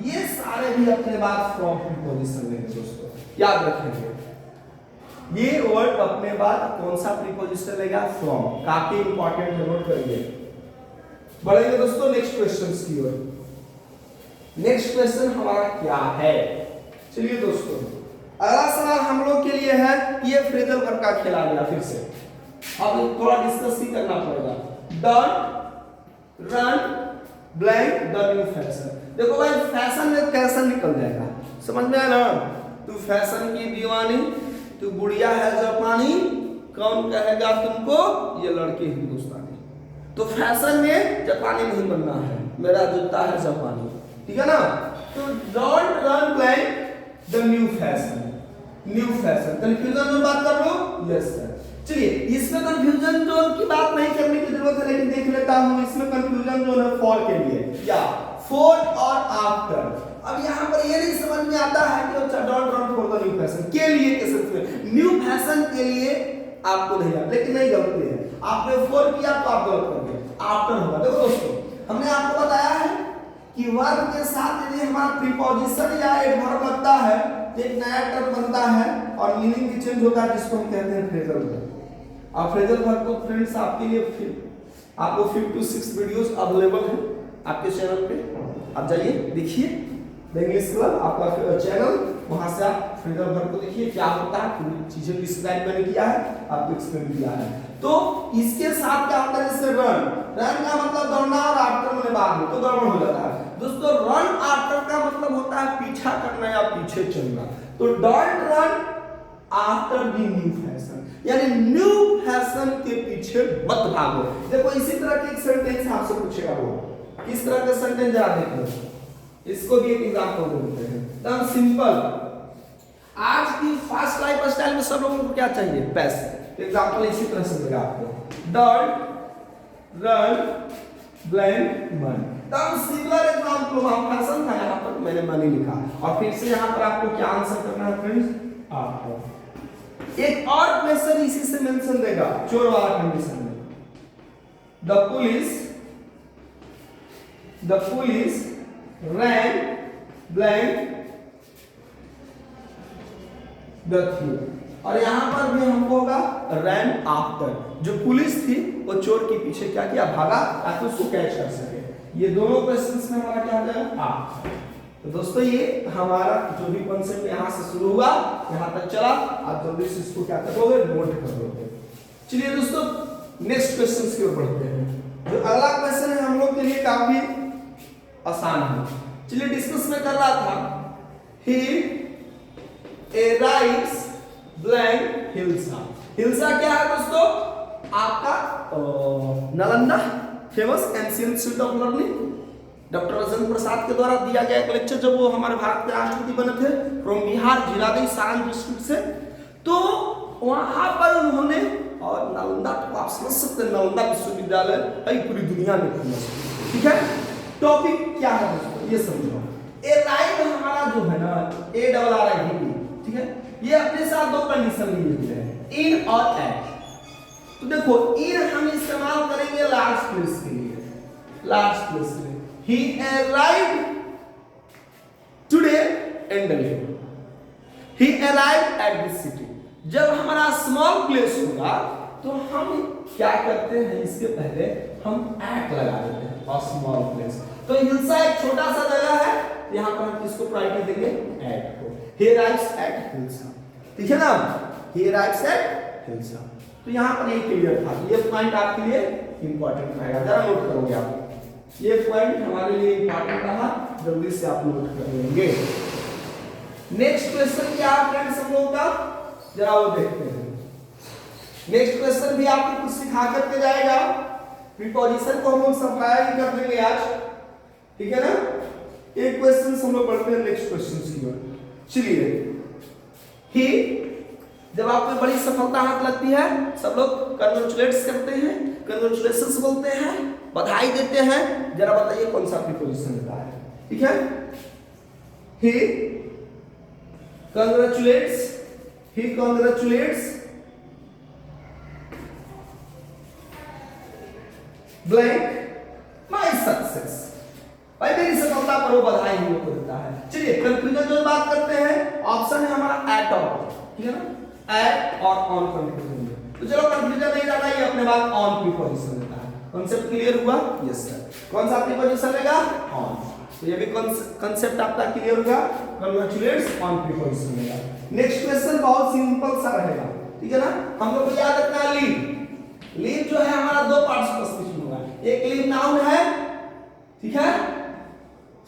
ये सारे भी अपने बाद फ्रॉम प्रीपोजिशन लेंगे दोस्तों, याद रखेंगे। ये वर्ड अपने बाद कौन सा प्रीपोजिशन लेगा, फ्रॉम। काफी इंपॉर्टेंट है, नोट करिए। बढ़ेंगे दोस्तों नेक्स्ट क्वेश्चन की ओर। नेक्स्ट क्वेश्चन हमारा क्या है, चलिए दोस्तों अगला सवाल हम लोग के लिए है, ये फ्रेजल वर्ब का खेल आ गया फिर से, अब थोड़ा डिस्कस ही करना पड़ेगा। Done, run, blank, the new fashion. देखो भाई फैशन में कैसन निकल जाएगा, समझ में आया ना। तू फैशन की दीवानी, तू गुड़िया है जापानी, कौन कहेगा तुमको ये लड़की हिंदुस्तानी। तो फैशन में जापानी नहीं बनना है, मेरा जूता है जापानी, ठीक है ना। तो don't run blank the new fashion, new fashion. Confusion zone बात कर लो, यस सर। चलिए इसमें कंफ्यूजन जोन की बात नहीं करने की जरूरत है, लेकिन देख लेता हूं इसमें कंफ्यूजन जोन है फॉर के लिए, क्या फॉर और आफ्टर। अब यहाँ पर ये नहीं समझ में आता है कि अच्छा don't run for the new fashion के लिए के सेंस में, न्यू फैशन के लिए आपको नहीं आता, लेकिन नहीं गलती है, आपने फॉर किया तो आप गलत कर गए, आफ्टर होगा। देखो दोस्तों हमने आपको बताया है कि वर्ब के साथ यदि हमारा प्रीपोजिशन या एक वर्ब लगता है तो एक नया टर्म बनता है और मीनिंग भी चेंज होता है, जिसको हम कहते हैं फ्रेजल वर्ब। और फ्रेजल वर्ब को फ्रेंड्स आपके लिए आपको 5 to 6 वीडियोस अवेलेबल है आपके चैनल पे, आप जाइए देखिए, द इंग्लिश क्लब आपका चैनल, वहां से आप फ्रेजल वर्ब को देखिए क्या होता है, पूरी चीजें डिस्क्राइब मैंने किया है, आपको एक्सप्लेन किया है। तो इसके साथ क्या होता है, जैसे रन, रन का मतलब दौड़ना और आफ्टर में बाद में तो गड़बड़ हो जाता है दोस्तों। रन आफ्टर का मतलब होता है पीछा करना या पीछे चलना, तो don't run after the new fashion, यानी न्यू फैशन के पीछे मत भागो। देखो इसी तरह के एक सेंटेंस आपसे पूछेगा, वो किस तरह का सेंटेंस जरा देखो, इसको भी एक एग्जांपल देते हैं, एकदम सिंपल। आज की फास्ट लाइफ स्टाइल में सब लोगों को क्या चाहिए? पैसे। एग्जाम्पल इसी तरह से देगा आपको, डॉट रन ब्लैंक मनी। तब सिमिलर एग्जाम्पल वहां फैशन था, यहाँ पर मैंने मनी लिखा और फिर से यहाँ पर आपको क्या आंसर करना है फ्रेंड्स? आपको एक और क्वेश्चन इसी से मेंशन देगा, चोर वाला कंडीशन में। The police ran blank the thief, और यहां पर भी हमको होगा रैन आफ्टर, जो पुलिस थी वो चोर के पीछे क्या किया? भागा, ताकि उसको कैच कर सके। ये दोनों क्वेश्चंस में हमारा क्या आ जाएगा? आफ्टर। तो दोस्तों ये हमारा जो भी कॉन्सेप्ट यहां से शुरू हुआ यहां तक चला, आप जल्दी से इसको क्या करोगे? नोट कर लोगे। चलिए दोस्तों नेक्स्ट क्वेश्चन की ओर बढ़ते हैं। जो अगला क्वेश्चन है हम लोग के लिए काफी आसान है। चलिए डिस्कस में कर रहा था, he writes blank Hilsa. Hilsa क्या है दोस्तों? आपका Nalanda famous ancient city of learning, doctor Rajendra Prasad के द्वारा दिया गया एक लेक्चर, जब वो हमारे भारत के राष्ट्रपति बने थे, फ्रॉम बिहार जीरादेई सारण डिस्ट्रिक्ट से। तो वहां पर उन्होंने, और नालंदा तो आप समझ सकते हैं, नालंदा विश्वविद्यालय है पूरी दुनिया में फेमस, ठीक है। टॉपिक क्या है दोस्तों ये समझो। ए राइट हमारा जो है ना, A double R I D, ठीक है, ये अपने साथ दो कंडीशन लिए हुए हैं, इन और एट। तो देखो इन हम इस्तेमाल करेंगे लार्ज प्लेस के लिए, लार्ज प्लेस के लिए। He arrived today in Delhi. He arrived at this city. जब हमारा स्मॉल प्लेस होगा तो हम क्या करते हैं? इसके पहले हम एट लगा देते हैं और स्मॉल प्लेस। तो हिल्सा एक छोटा सा जगह है, यहाँ पर हम किसको प्रायोरिटी देंगे? एट को। He arrives at हिल्सा, ठीक है ना? He arrives at hilsa. तो यहाँ पर ये क्लियर था, ये पॉइंट आपके लिए इंपॉर्टेंट रहेगा, जरा नोट करोगे आप। ये पॉइंट हमारे लिए इंपॉर्टेंट रहा, जल्दी से आप नोट कर लेंगे। नेक्स्ट क्वेश्चन क्या है फ्रेंड्स हम लोगों का? जरा वो देखते हैं। नेक्स्ट क्वेश्चन भी आपको कुछ सिखा करके जाएगा। प्रीपोजिशन को हम लोग सप्लाई कर देंगे आज, ठीक है ना। एक क्वेश्चन हम लोग पढ़ते हैं नेक्स्ट क्वेश्चन की ओर। चलिए, ही जब आपको बड़ी सफलता हाथ लगती है, सब लोग कंग्रेचुलेट्स करते हैं, कंग्रेचुलेशंस बोलते हैं, बधाई देते हैं। जरा बताइए कौन सा प्रीपोजिशन होता है? ठीक है, he congratulates blank my success, भाई मेरी सफलता पर वो बधाई हम लोग को देता है। चलिए कंफ्यूजन जो बात करते हैं, ऑप्शन है हमारा एट और, ठीक है ना, एट और ऑन कंफ्यूजन। तो चलो कंफ्यूजन नहीं रहता, ये अपने बात ऑन प्रीपोजिशन देता है। कॉन्सेप्ट क्लियर हुआ? Yes sir. कौन सा प्रीपोजिशन लेगा? ऑन। तो ये भी कॉन्सेप्ट आपका क्लियर होगा, कांग्रेचुलेट्स ऑन प्रीपोजिशन लेगा। नेक्स्ट क्वेश्चन बहुत सिंपल सा रहेगा, ठीक है ना। हम लोग को याद रखना है लीव। लीव जो है हमारा दो पार्ट्स में स्पेसिफिक होगा, एक लीव नाउन है, ठीक है,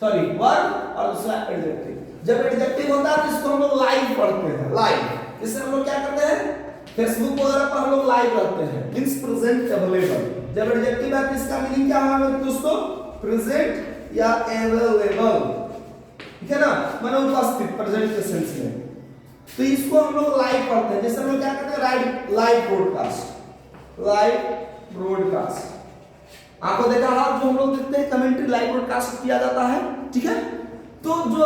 सॉरी वर्ब, और दूसरा एडजेक्टिव। जब एडजेक्टिव होता है तो इसको हम लोग लाइव पढ़ते हैं, लाइव। इससे हम लोग क्या करते हैं? फेसबुक वगैरह पर हम लोग लाइव रहते हैं, मींस प्रेजेंट अवेलेबल। जब एडजेक्टिव है तो इसका मीनिंग क्या होगा मेरे दोस्तों? प्रेजेंट या अवेलेबल, ठीक है ना, माने उपस्थित, प्रेजेंट के सेंस में। तो इसको हम लोग लाइव पढ़ते हैं। जैसे हम लोग क्या करते हैं? Live broadcast, live broadcast. आपको देखा आप जो हम लोग देखते हैं कमेंट्री लाइव ब्रॉडकास्ट किया जाता है, ठीक है। तो जो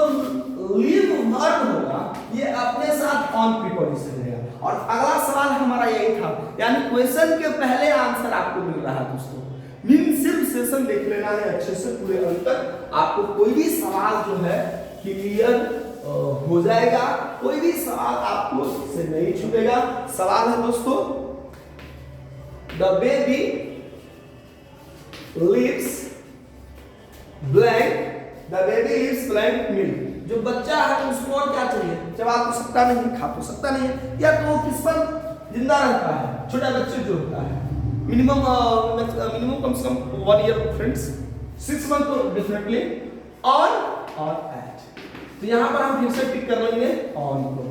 लीव वर्ब होगा ये अपने साथ ऑन प्रीपोजिशन रहेगा। और अगला सवाल हमारा यही था, यानी क्वेश्चन के पहले आंसर आपको मिल रहा है दोस्तों। मीन सिर्फ सेशन देख लेना है अच्छे से पूरे अंत तक, आपको कोई भी सवाल जो है क्लियर हो जाएगा, कोई भी सवाल आपको से नहीं छूटेगा। सवाल है दोस्तों, the baby lives blank, the baby lives blank milk. जो बच्चा है उसको और क्या चाहिए? चबा तो सकता नहीं, खा तो सकता नहीं है, या तो वो किस पर जिंदा रहता है? छोटा बच्चे जो होता है मिनिमम कम से कम 1 ईयर फ्रेंड्स, 6 मंथ तो डेफिनेटली ऑन और एट। तो यहाँ पर हम फिर से टिक कर लेंगे ऑन को।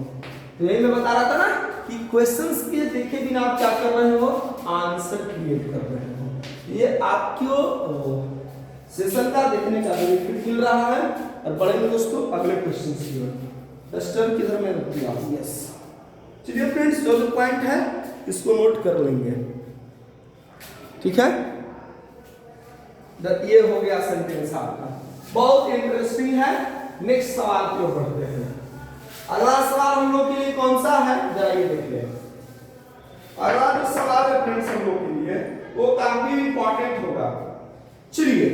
तो यही मैं बता रहा था ना कि क्वेश्चंस के देखे बिना आप क्या कर रहे हो? आंसर क्रिएट कर रहे हो। ये आपको सेशन का देखने का बेनिफिट मिल रहा है। और बढ़ेंगे दोस्तों अगले क्वेश्चन की ओर। डस्टर किधर में रख दिया, यस। चलिए फ्रेंड्स, जो जो पॉइंट है इसको नोट कर लेंगे, ठीक है। ये हो गया सेंटेंस आपका, बहुत इंटरेस्टिंग है। नेक्स्ट सवाल की ओर बढ़ते हैं। अगला सवाल हम लोग के लिए कौन सा है, जरा ये देख लें। अगला जो सवाल है फ्रेंड्स हम लोग के लिए वो काफी इंपॉर्टेंट होगा। चलिए,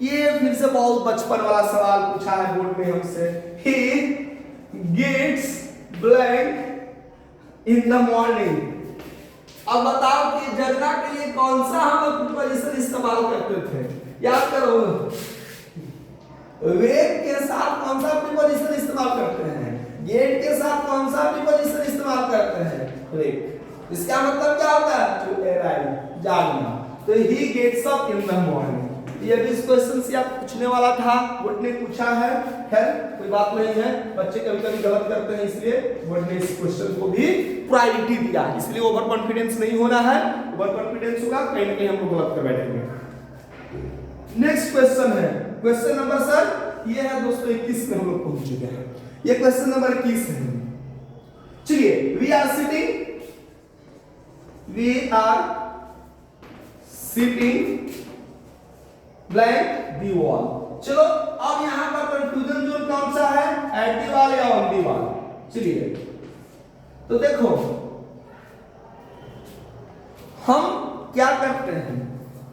ये फिर से बहुत बचपन वाला सवाल पूछा है बोर्ड में हमसे। He gets blank in the morning. अब बताओ कि जगना के लिए कौन सा हम लोग प्रीपोजिशन इस्तेमाल करते थे, याद करो। वेक के साथ कौन सा प्रीपोजिशन इस्तेमाल करते हैं, गेट के साथ कौन सा प्रीपोजिशन इस्तेमाल करते हैं, वेक। इसका मतलब क्या होता है, टू अराइव, जागना। तो he gets up in the morning. ये भी इस क्वेश्चन से आप पूछने वाला था, बोर्ड ने पूछा है। खैर कोई बात नहीं है, बच्चे कभी कभी गलत करते हैं, इसलिए बोर्ड ने इस क्वेश्चन को भी प्रायोरिटी दिया। इसलिए ओवर कॉन्फिडेंस नहीं होना है, ओवर कॉन्फिडेंस होगा कहीं ना कहीं हम लोग गलत कर बैठेंगे। नेक्स्ट क्वेश्चन है, क्वेश्चन नंबर सर ये है दोस्तों 21 में हम लोग पहुंच चुके हैं। ये क्वेश्चन नंबर 21 है। चलिए, we are sitting blank the wall. चलो अब यहां पर कंफ्यूजन जोन कौन सा है, एट दी वॉल या ऑन दी वॉल। चलिए तो देखो हम क्या करते हैं,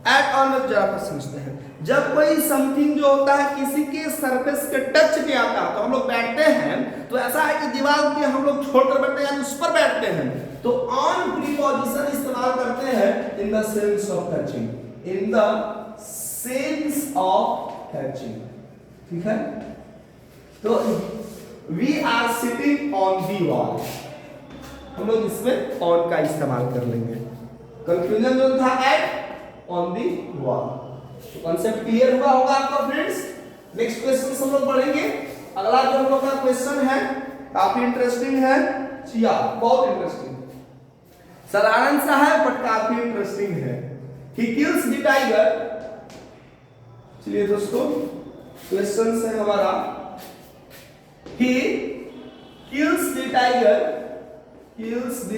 एट ऑन में जरा पर समझते हैं। जब कोई समथिंग जो होता है किसी के सरफेस के टच में आता है तो हम लोग बैठते हैं, तो ऐसा है कि दीवार के हम लोग छोड़कर बैठते हैं, उस पर बैठते हैं, तो ऑन प्रीपोजिशन इस्तेमाल करते हैं in the sense of touching, in the sense of touching, ठीक है। तो we are sitting on the wall, हम लोग इसमें ऑन का इस्तेमाल कर लेंगे। कंफ्यूजन जो था एट ऑन दी वॉल। तो कॉन्सेप्ट क्लियर हुआ होगा आपका फ्रेंड्स। नेक्स्ट क्वेश्चन हम लोग पढ़ेंगे। अगला जो हम लोग का क्वेश्चन है काफी इंटरेस्टिंग है, चिया बहुत इंटरेस्टिंग, साधारण सा है बट काफी इंटरेस्टिंग है। He kills the tiger. चलिए दोस्तों, क्वेश्चन है हमारा, he kills the tiger, kills the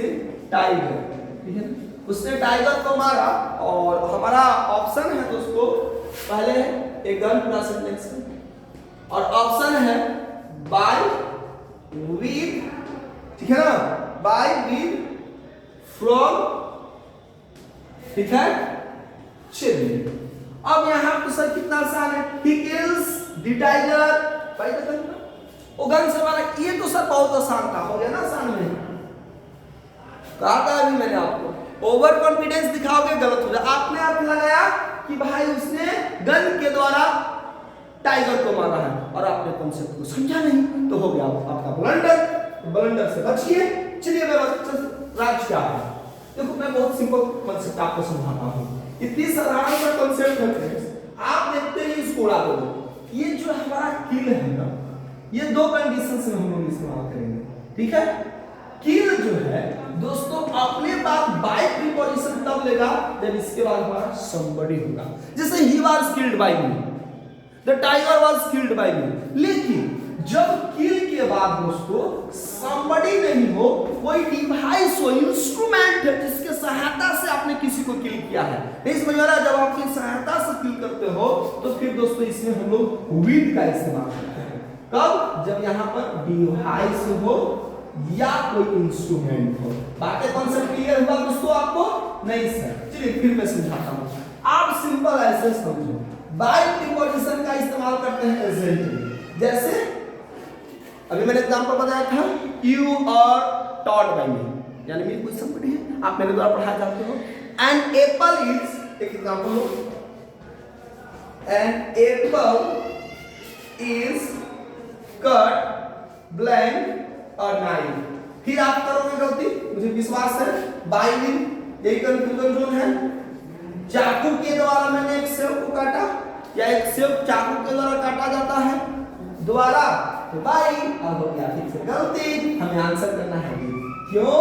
tiger, ठीक है। उसने टाइगर को मारा और हमारा ऑप्शन है दोस्तों, पहले एक गन पूरा सेंटेंस है और ऑप्शन है बाय विद, ठीक है ना, बाय विद फ्रॉम, ठीक है। चलिए अब यहां पर सर कितना आसान है, he kills the tiger by the gun, वो गन से मारा। ये तो सर बहुत आसान था, हो गया ना आसान में, कहा था अभी मैंने आपको। ओवर कॉन्फिडेंस दिखाओगे गलत हो जाए। आपने आप लगाया कि भाई उसने गन के द्वारा टाइगर को मारा है और आपने कॉन्सेप्ट को समझा नहीं, तो हो गया आपका ब्लंडर। ब्लंडर से बचिए। चलिए मैं राज क्या है, देखो मैं बहुत सिंपल कॉन्सेप्ट आपको समझाता हूँ। इतनी साधारण सा कॉन्सेप्ट है, आप देखते ही इसको उड़ा दोगे। ये जो हमारा किल है ना, ये दो कंडीशन से हम लोग इस्तेमाल करेंगे, ठीक है। किल जो है दोस्तों अपने पास बाय प्रीपोजिशन तब लेगा जब इसके बाद हमारा somebody होगा। जैसे he was killed by me, the tiger was killed by me। लेकिन जब किल के बाद दोस्तों somebody नहीं हो, कोई डिवाइस हो, इंस्ट्रूमेंट है जिसके सहायता से आपने किसी को किल किया है, नहीं समझ आ रहा। जब आप अपनी सहायता से किल करते हो तो फिर दोस्तों इसमें हम लोग विद का इस्तेमाल करते हैं। कब, जब यहाँ पर डिवाइस हो या कोई इंस्ट्रूमेंट हो। बातें कॉन्सेप्ट क्लियर हुआ दोस्तों आपको? नहीं सर, चलिए फिर मैं समझाता हूं। आप सिंपल ऐसे समझो, बाय प्रीपोजिशन का इस्तेमाल करते हैं एग्जैक्टली। जैसे अभी मैंने एग्जांपल बताया था, यू आर टॉट बाय मी, यानी मेरी कोई समबडी है, आप मेरे द्वारा पढ़ाए जाते हो। एन एप्पल इज, एक एग्जांपल हो, an apple is cut blank और नाइन। फिर आप करोगे गलती, मुझे विश्वास है, बाय विद, यही कंफ्यूजन जोन है। चाकू के द्वारा मैंने एक सेब को काटा, या एक सेब चाकू के द्वारा काटा जाता है द्वारा, तो बाय। अब हो गया फिर से गलती, हमें आंसर करना है क्यों,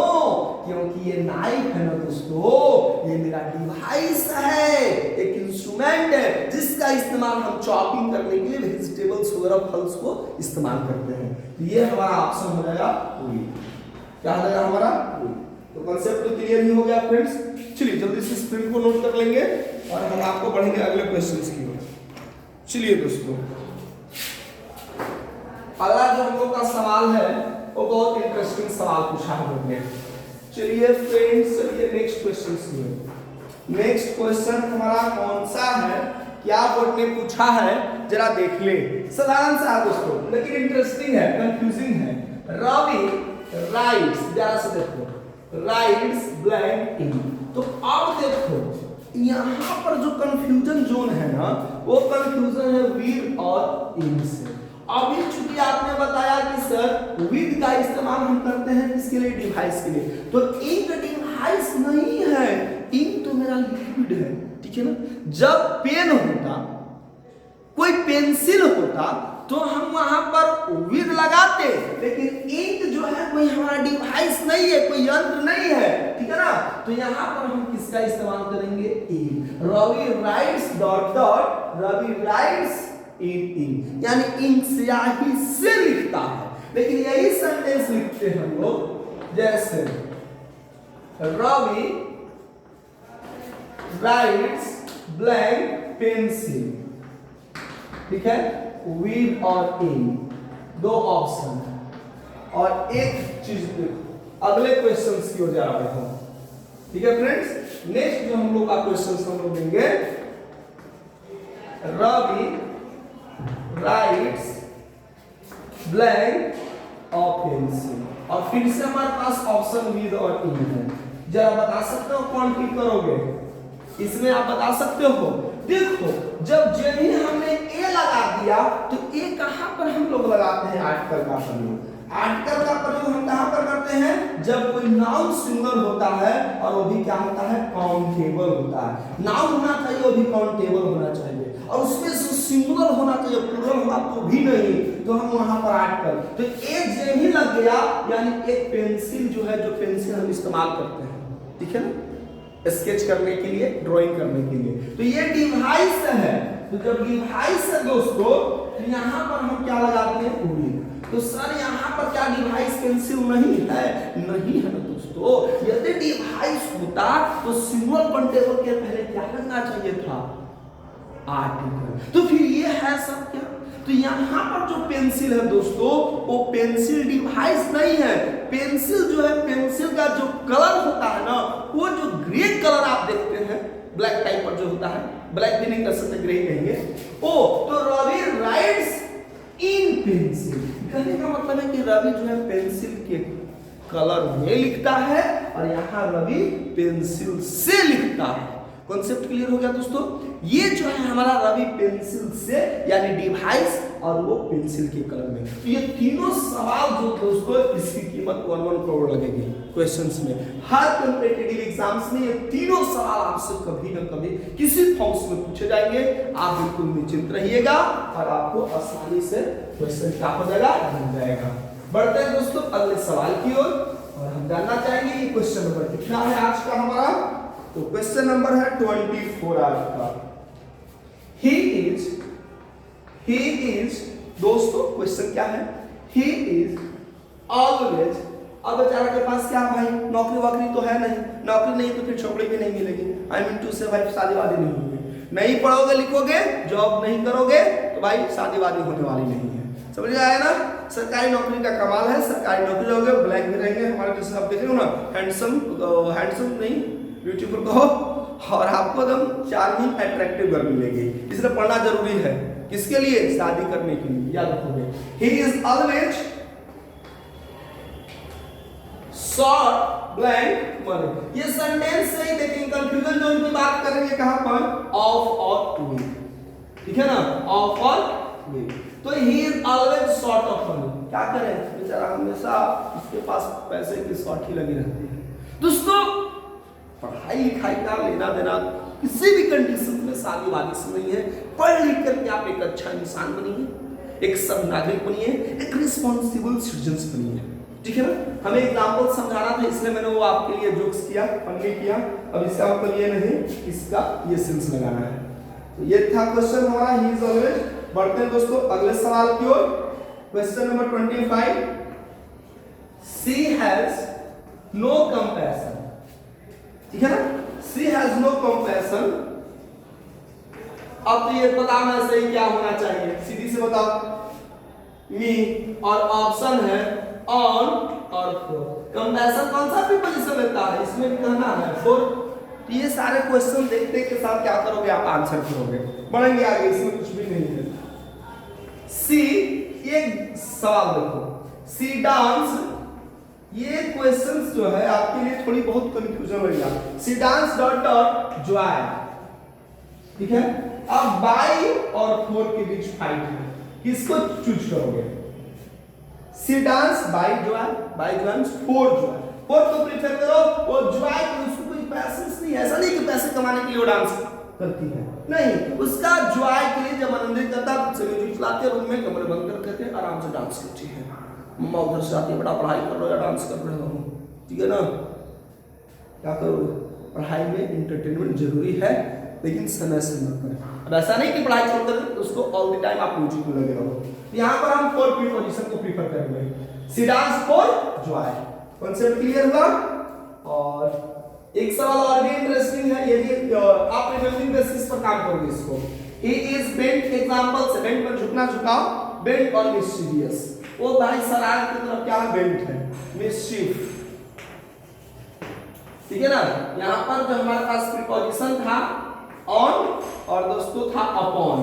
क्योंकि ये नाइफ है ना दोस्तों, ये मेरा डिवाइस है, एक इंस्ट्रूमेंट है जिसका इस्तेमाल हम चॉपिंग करने के लिए, वेजिटेबल वेजिटेबल्स वगैरह फल्स को इस्तेमाल करते हैं। तो ये हमारा ऑप्शन हो जाएगा वीट। क्या हो जाएगा हमारा वीट। तो कंसेप्ट तो क्लियर ही हो गया फ्रेंड्स। चलिए जल्दी से स्क्रीन को नोट कर लेंगे और हम आपको बढ़ेंगे अगले क्वेश्चंस की ओर। चलिए दोस्तों, अगला जो हम लोग का सवाल है वो बहुत इंटरेस्टिंग सवाल पूछा है हमने। चलिए फ्रेंड्स, चलिए नेक्स्ट क्वेश्चन सुनिए। नेक्स्ट क्वेश्चन हमारा कौन सा है, क्या बोर्ड ने पूछा है, जरा देख ले। साधारण सा है दोस्तों, लेकिन इंटरेस्टिंग है, कंफ्यूजिंग है। रवि राइट्स, जरा से देखो, राइट्स ब्लैंक इन। तो अब देखो यहाँ पर जो कंफ्यूजन जोन है ना, वो कंफ्यूजन है विद और इन से। अभी चूंकि आपने बताया कि सर विद का इस्तेमाल हम करते हैं किसके लिए, डिवाइस के लिए, तो इंक डिवाइस नहीं है, इंक तो मेरा लिक्विड है, ठीक है ना। जब पेन होता, कोई पेंसिल होता, तो हम वहां पर विद लगाते, लेकिन इंक जो है कोई हमारा डिवाइस नहीं है, कोई यंत्र नहीं है, ठीक है ना। तो यहाँ पर हम किसका इस्तेमाल करेंगे, ink. Ravi writes dot dot, Ravi writes in, यानी इंक स्याही से लिखता है। लेकिन यही सेंटेंस लिखते हैं हम लोग, जैसे रवि राइट्स ब्लैंक पेंसिल, ठीक है, विद और इन, दो ऑप्शन है। और एक चीज देखो, अगले क्वेश्चंस की ओर जा रहे हो, ठीक है फ्रेंड्स। नेक्स्ट जो हम लोग का क्वेश्चंस हम लोग देंगे, रवि राइट्स ब्लैंक और पेंसिल, और फिर से हमारे पास ऑप्शन विद और इन है। जरा बता सकते हो कौन क्लिक करोगे, इसमें आप बता सकते हो। देखो जब जभी हमने ए लगा दिया, तो ए कहां पर हम लोग लगाते हैं, आर्टिकल का प्रयोग। आर्टिकल का प्रयोग हम कहां पर करते हैं, जब कोई नाउन सिंगुलर होता है और वो भी क्या होता है, काउंटेबल होता है। नाउन होना चाहिए, वो भी काउंटेबल होना चाहिए, और उसमें से सिंगुलर होना चाहिए, प्लूरल होगा तो भी नहीं, तो हम वहां पर आर्टिकल। तो एक जे ही लग गया, यानी एक पेंसिल जो है, जो पेंसिल हम इस्तेमाल करते हैं, ठीक है ना, स्केच करने के लिए, ड्राइंग करने के लिए। तो ये डिवाइस है। तो जब डिवाइस है दोस्तों, तो यहाँ पर हम क्या लगाते हैं, पूरी। तो सर यहाँ पर क्या डिवाइस पेंसिल नहीं है, नहीं है ना दोस्तों। यदि डिवाइस होता तो सिंगल काउंटेबल के पहले क्या लगना चाहिए था, आर्टिकल। तो फिर ये है सब क्या, तो यहाँ पर जो पेंसिल है दोस्तों, वो पेंसिल डिवाइस नहीं है। पेंसिल जो है, पेंसिल का जो कलर होता है ना, वो जो ग्रे कलर आप देखते हैं, ब्लैक टाइप पर जो होता है, ब्लैक भी नहीं कर सकते, ग्रे कहेंगे। ओ तो रवि राइट्स इन पेंसिल, कहने का मतलब है कि रवि जो है पेंसिल के कलर में लिखता है, और यहाँ रवि पेंसिल से लिखता है। कॉन्सेप्ट क्लियर हो गया दोस्तों। ये जो है हमारा रवि पेंसिल से, यानी डिवाइस, और वो पेंसिल के कलर में। तो ये तीनों सवाल जो दोस्तों, इसकी कीमत 1 करोड़ लगेगी क्वेश्चंस में। हर कॉम्पिटिटिव एग्जाम्स में ये तीनों सवाल आपसे कभी न कभी किसी फॉर्म्स में पूछे जाएंगे। आप बिल्कुल निश्चिंत रहिएगा, और आपको आसानी से क्वेश्चन क्या हो जाएगा, बन जाएगा। बढ़ते हैं दोस्तों अगले सवाल की ओर, और हम जानना चाहेंगे कि क्वेश्चन नंबर कितना है आज का हमारा। तो क्वेश्चन नंबर है 24 आज का। ही इज दोस्तों, क्वेश्चन क्या है, ही इज ऑलवेज। अब बेचारा के पास क्या भाई, नौकरी वोकरी तो है नहीं, नौकरी नहीं तो फिर छोकरी भी नहीं मिलेगी। आई मीन टू से भाई शादी वादी नहीं होगी, नहीं पढ़ोगे लिखोगे, जॉब नहीं करोगे, तो भाई शादी वादी होने वाली नहीं है। समझ में आया ना। सरकारी नौकरी का कमाल है, सरकारी नौकरी जाओगे, ब्लैक में रहेंगे, हमारे जैसे आप देखेंगे ना, हैंडसम नहीं, ब्यूटीफुल कहो, और आपको एकदम चार्मिंग अट्रैक्टिव गर्ल मिलेगी। इसलिए पढ़ना जरूरी है, किसके लिए, शादी करने के लिए, याद रखोगे। He is always short blank money. ये सेंटेंस से ही देखेंगे, कंफ्यूजन जोन की बात करेंगे कहां पर, ऑफ और विद, ठीक है ना, ऑफ और विद। तो he is always short of money. क्या करें, बेचारा हमेशा इसके पास पैसे की शॉर्ट ही लगी रहती है। दोस्तों पढ़ाई लिखाई का लेना देना किसी भी कंडीशन में शादी वादी से नहीं है। पढ़ लिख करके आप एक अच्छा इंसान बनिए, एक सब नागरिक बनिए, एक रिस्पॉन्सिबल सिटीजन बनिए, ठीक है ना। हमें एग्जाम्पल समझाना था, इसलिए मैंने वो आपके लिए जोक्स किया, फनी किया। अब इसका मतलब ये नहीं, इसका ये सेंस लगाना है। तो ये था क्वेश्चन हमारा, ही इज ऑलवेज बढ़ते हैं दोस्तों अगले सवाल की ओर। Question number 25, she has no compassion, ठीक है ना, सी हैज नो कंपैशन। अब तो ये बताना सही क्या होना चाहिए, सीधी से बताओ। मी और ऑप्शन है ऑन और फॉर। कंपैशन कौन सा प्रीपोजिशन लेता है, इसमें भी कहना है फॉर। ये सारे क्वेश्चन देखते के साथ क्या करोगे आप, आंसर करोगे, बढ़ेंगे आगे, इसमें कुछ भी नहीं है। सी, एक सवाल देखो, सी डांस, ये क्वेश्चंस जो है आपके लिए थोड़ी बहुत कंफ्यूजन रहेगा। सी डांस डॉट डॉट जॉय, ठीक है। अब बाई और फोर के बीच फाइट है, किसको चूज करोगे? She dance by joy, by dance for joy. For को प्रेफर करो, वो जॉय को, उसको कोई पैसेंस नहीं, ऐसा नहीं कि पैसे कमाने के लिए वो डांस करती है, नहीं, उसका जॉय के लिए जब आनंदित करता है तो म्यूजिक चलाते हैं, रूम में कमरे बंद कर करके आराम से डांस करती है। मम्मा उधर से आती है, बड़ा पढ़ाई कर रहे हो या डांस कर रहे हो, ठीक है ना, क्या करोगे? पढ़ाई में एंटरटेनमेंट जरूरी है, लेकिन समय से न करें। अब ऐसा नहीं कि पढ़ाई छोड़ कर उसको ऑल द टाइम आप म्यूजिक में लगे रहो। यहाँ पर हम फोर प्रीपोजिशन को प्रीफर करेंगे, she dance for joy. Concept clear हुआ? और एक सवाल और भी इंटरेस्टिंग है, यदि आप रिमेंबरिंग बेसिस पर काम करोगे इसको। ही इज बेंट, एग्जांपल से, बेंट पर झुकना झुकाओ, बेंट और मिस्चीवियस, वो भाई शरारत की तरफ क्या बेंट है, मिस्चीफ, ठीक है ना। यहाँ पर जो हमारे पास प्रीपोजिशन था ऑन और दोस्तों था अपॉन,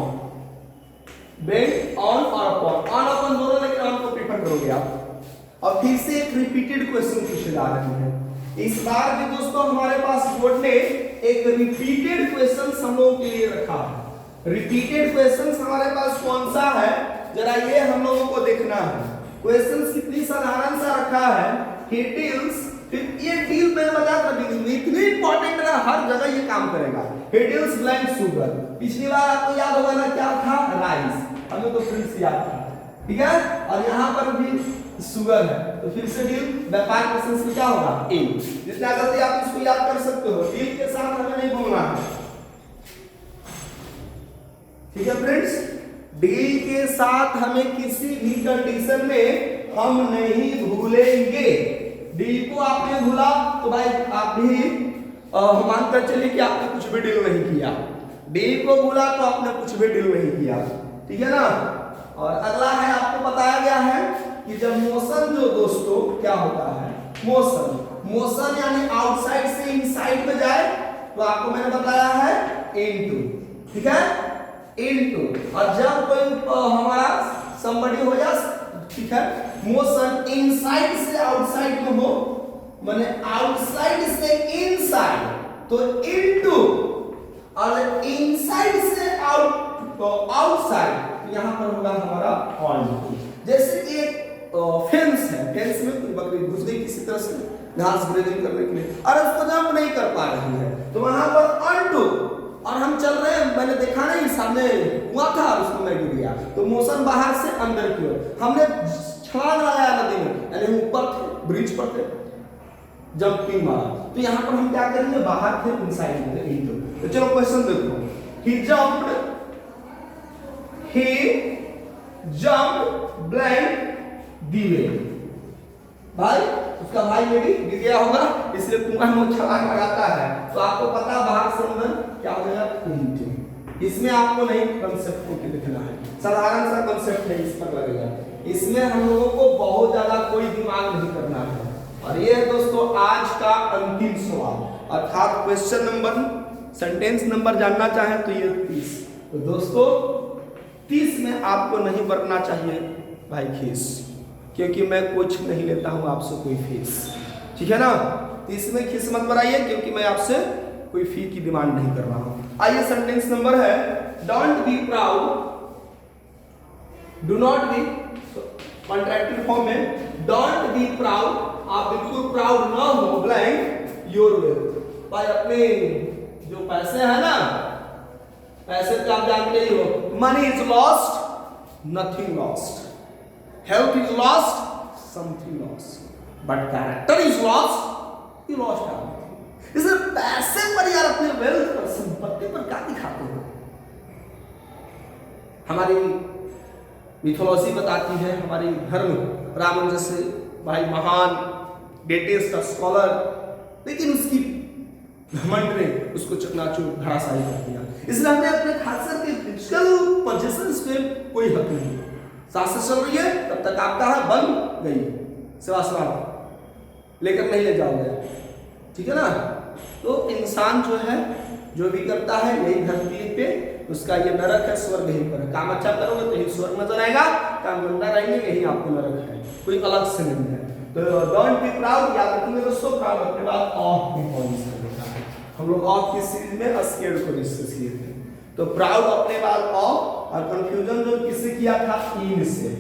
बेंट ऑन और अपॉन, ऑन अपॉन दोनों, लेकिन ऑन को प्रीफर करोगे आप। और फिर से एक रिपीटेड क्वेश्चन पूछे जा रहे हैं इस बार भी दोस्तों, हमारे पास बोर्ड ने एक रिपीटेड क्वेश्चन हम लोगों के लिए रखा है। रिपीटेड क्वेश्चंस हमारे पास कौन सा है, जरा ये हम लोगों को देखना है। क्वेश्चंस कितनी साधारण सा रखा है, ही डील्स, ये डील में बता इतनी इंपॉर्टेंट है, हर जगह ये काम करेगा। ही डील्स ब्लैंक शुगर, पिछली बार आपको याद होगा ना क्या था, राइस, हमें तो फिर से याद था, ठीक है। और यहाँ पर भी शुगर है, तो फिर से डील, व्यापार क्वेश्चंस में क्या होगा, इन। जितना जल्दी आप इसको याद कर सकते हो, डील के साथ हमें नहीं भूलना है, ठीक है फ्रेंड्स। डील के साथ हमें किसी भी कंडीशन में हम नहीं भूलेंगे। डील को आपने भूला तो भाई आप भी मानकर चलिए कि आपने कुछ भी डील नहीं किया। डील को भूला तो आपने कुछ भी डील नहीं किया, ठीक है ना। और अगला है, आपको बताया गया है कि जब मोशन जो दोस्तों क्या होता है, मोशन, मोशन यानी आउटसाइड से इनसाइड में जाए तो आपको मैंने बताया है इनटू, ठीक है, इनटू। और जब कोई हमारा somebody हो जाए, ठीक है, मोशन इनसाइड से आउटसाइड में हो, माने आउटसाइड से इनसाइड तो इनटू, और इनसाइड से आउट तो आउटसाइड, यहाँ पर होगा हमारा ऑन। जैसे एक फेंस है, फेंस में कोई बकरी घुस गई किसी तरह से घास ग्रेजिंग करने के लिए, और उसको जंप नहीं कर पा रही है, तो वहां पर अनडू, और हम चल रहे हैं, मैंने देखा नहीं, सामने हुआ था और उसको मैं गिर गया, तो मोशन बाहर से अंदर की ओर, हमने छलांग लगाया नदी में, यानी ऊपर थे, ब्रिज पर थे, जंपिंग मारा, तो यहाँ पर हम क्या करेंगे, बाहर थे, इनसाइड में इनटू। तो चलो क्वेश्चन देखो, ही jumped, he jumped blank the way, भाई उसका भाई में भी गिर गया होगा, इसलिए कुआं में छलांग लगाता है, तो आपको पता बाहर से अंदर क्या हो जाएगा, इनटू। इसमें आपको नहीं कांसेप्ट को लिखना है, साधारण सा कांसेप्ट है, इस पर लगेगा, इसमें हम लोगों को बहुत ज्यादा कोई दिमाग नहीं करना है। और ये है दोस्तों आज का अंतिम सवाल, अर्थात क्वेश्चन नंबर, सेंटेंस नंबर जानना चाहें तो ये 30। तो दोस्तों 30 में आपको नहीं बरतना चाहिए भाई खीस, क्योंकि मैं कुछ नहीं लेता हूं आपसे कोई फीस, ठीक है ना। 30 में खीस मत बनाइए, क्योंकि मैं आपसे कोई फी की डिमांड नहीं कर रहा हूं। आइए सेंटेंस नंबर है, don't be proud, do not be, contracted form में, डोंट बी प्राउड, आप बिल्कुल प्राउड ना हो, ब्लैंक योर वेल्थ, भाई अपने जो पैसे हैं ना, पैसे तो आप जानते ही हो, money is lost, nothing lost, health is lost, something lost, but character is lost, you lost everything. इसलिए पैसे पर यार, अपने वेल्थ पर, संपत्ति पर क्या दिखाते हो, हमारी मिथोलॉजी बताती है, हमारी धर्म रावण जैसे भाई महान ग्रेटेस्ट स्कॉलर, लेकिन उसकी घमंड ने उसको चकनाचूर धराशायी कर दिया। इसलिए हमने अपने खासकर के फिजिकल पोजीशंस पे कोई हक नहीं। सांसें चल रही है तब तक आपका है बन गई, श्वास लेकर नहीं ले जाओगे, ठीक है ना। तो इंसान जो है जो भी करता है यही धरती पे उसका ये नरक है, स्वर्ग यहीं पर है। काम अच्छा करोगे तो यही स्वर्ग नजर आएगा, काम गंदा रहेंगे यही आपको नरक है, कोई अलग से नहीं है। तो डोंट बी प्राउड, याद रखिए दोस्तों, प्राउड अपने बाद ऑफ भी पॉलिश करना है। हम लोग ऑफ की सीरीज में स्केर्ड को डिस्कस किए थे। तो प्राउड अपने बाद ऑफ, और कंफ्यूजन जो किससे किया था, इन से,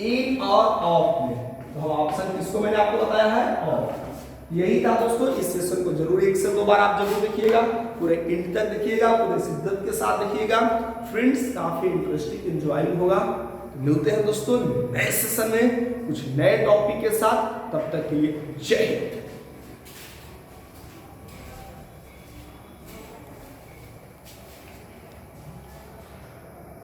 इन और ऑफ में। तो हम ऑप्शन किसको मैंने आपको बताया है, ऑफ। यही था दोस्तों। इस सेशन को जरूर 1 से 2 बार आप जरूर देखिएगा, पूरे एंड तक देखिएगा, पूरे शिद्दत के साथ देखिएगा फ्रेंड्स, काफी इंटरेस्टिंग एंजॉयिंग होगा। तो मिलते हैं दोस्तों नए सेशन में कुछ नए टॉपिक के साथ, तब तक के लिए जय हिंद।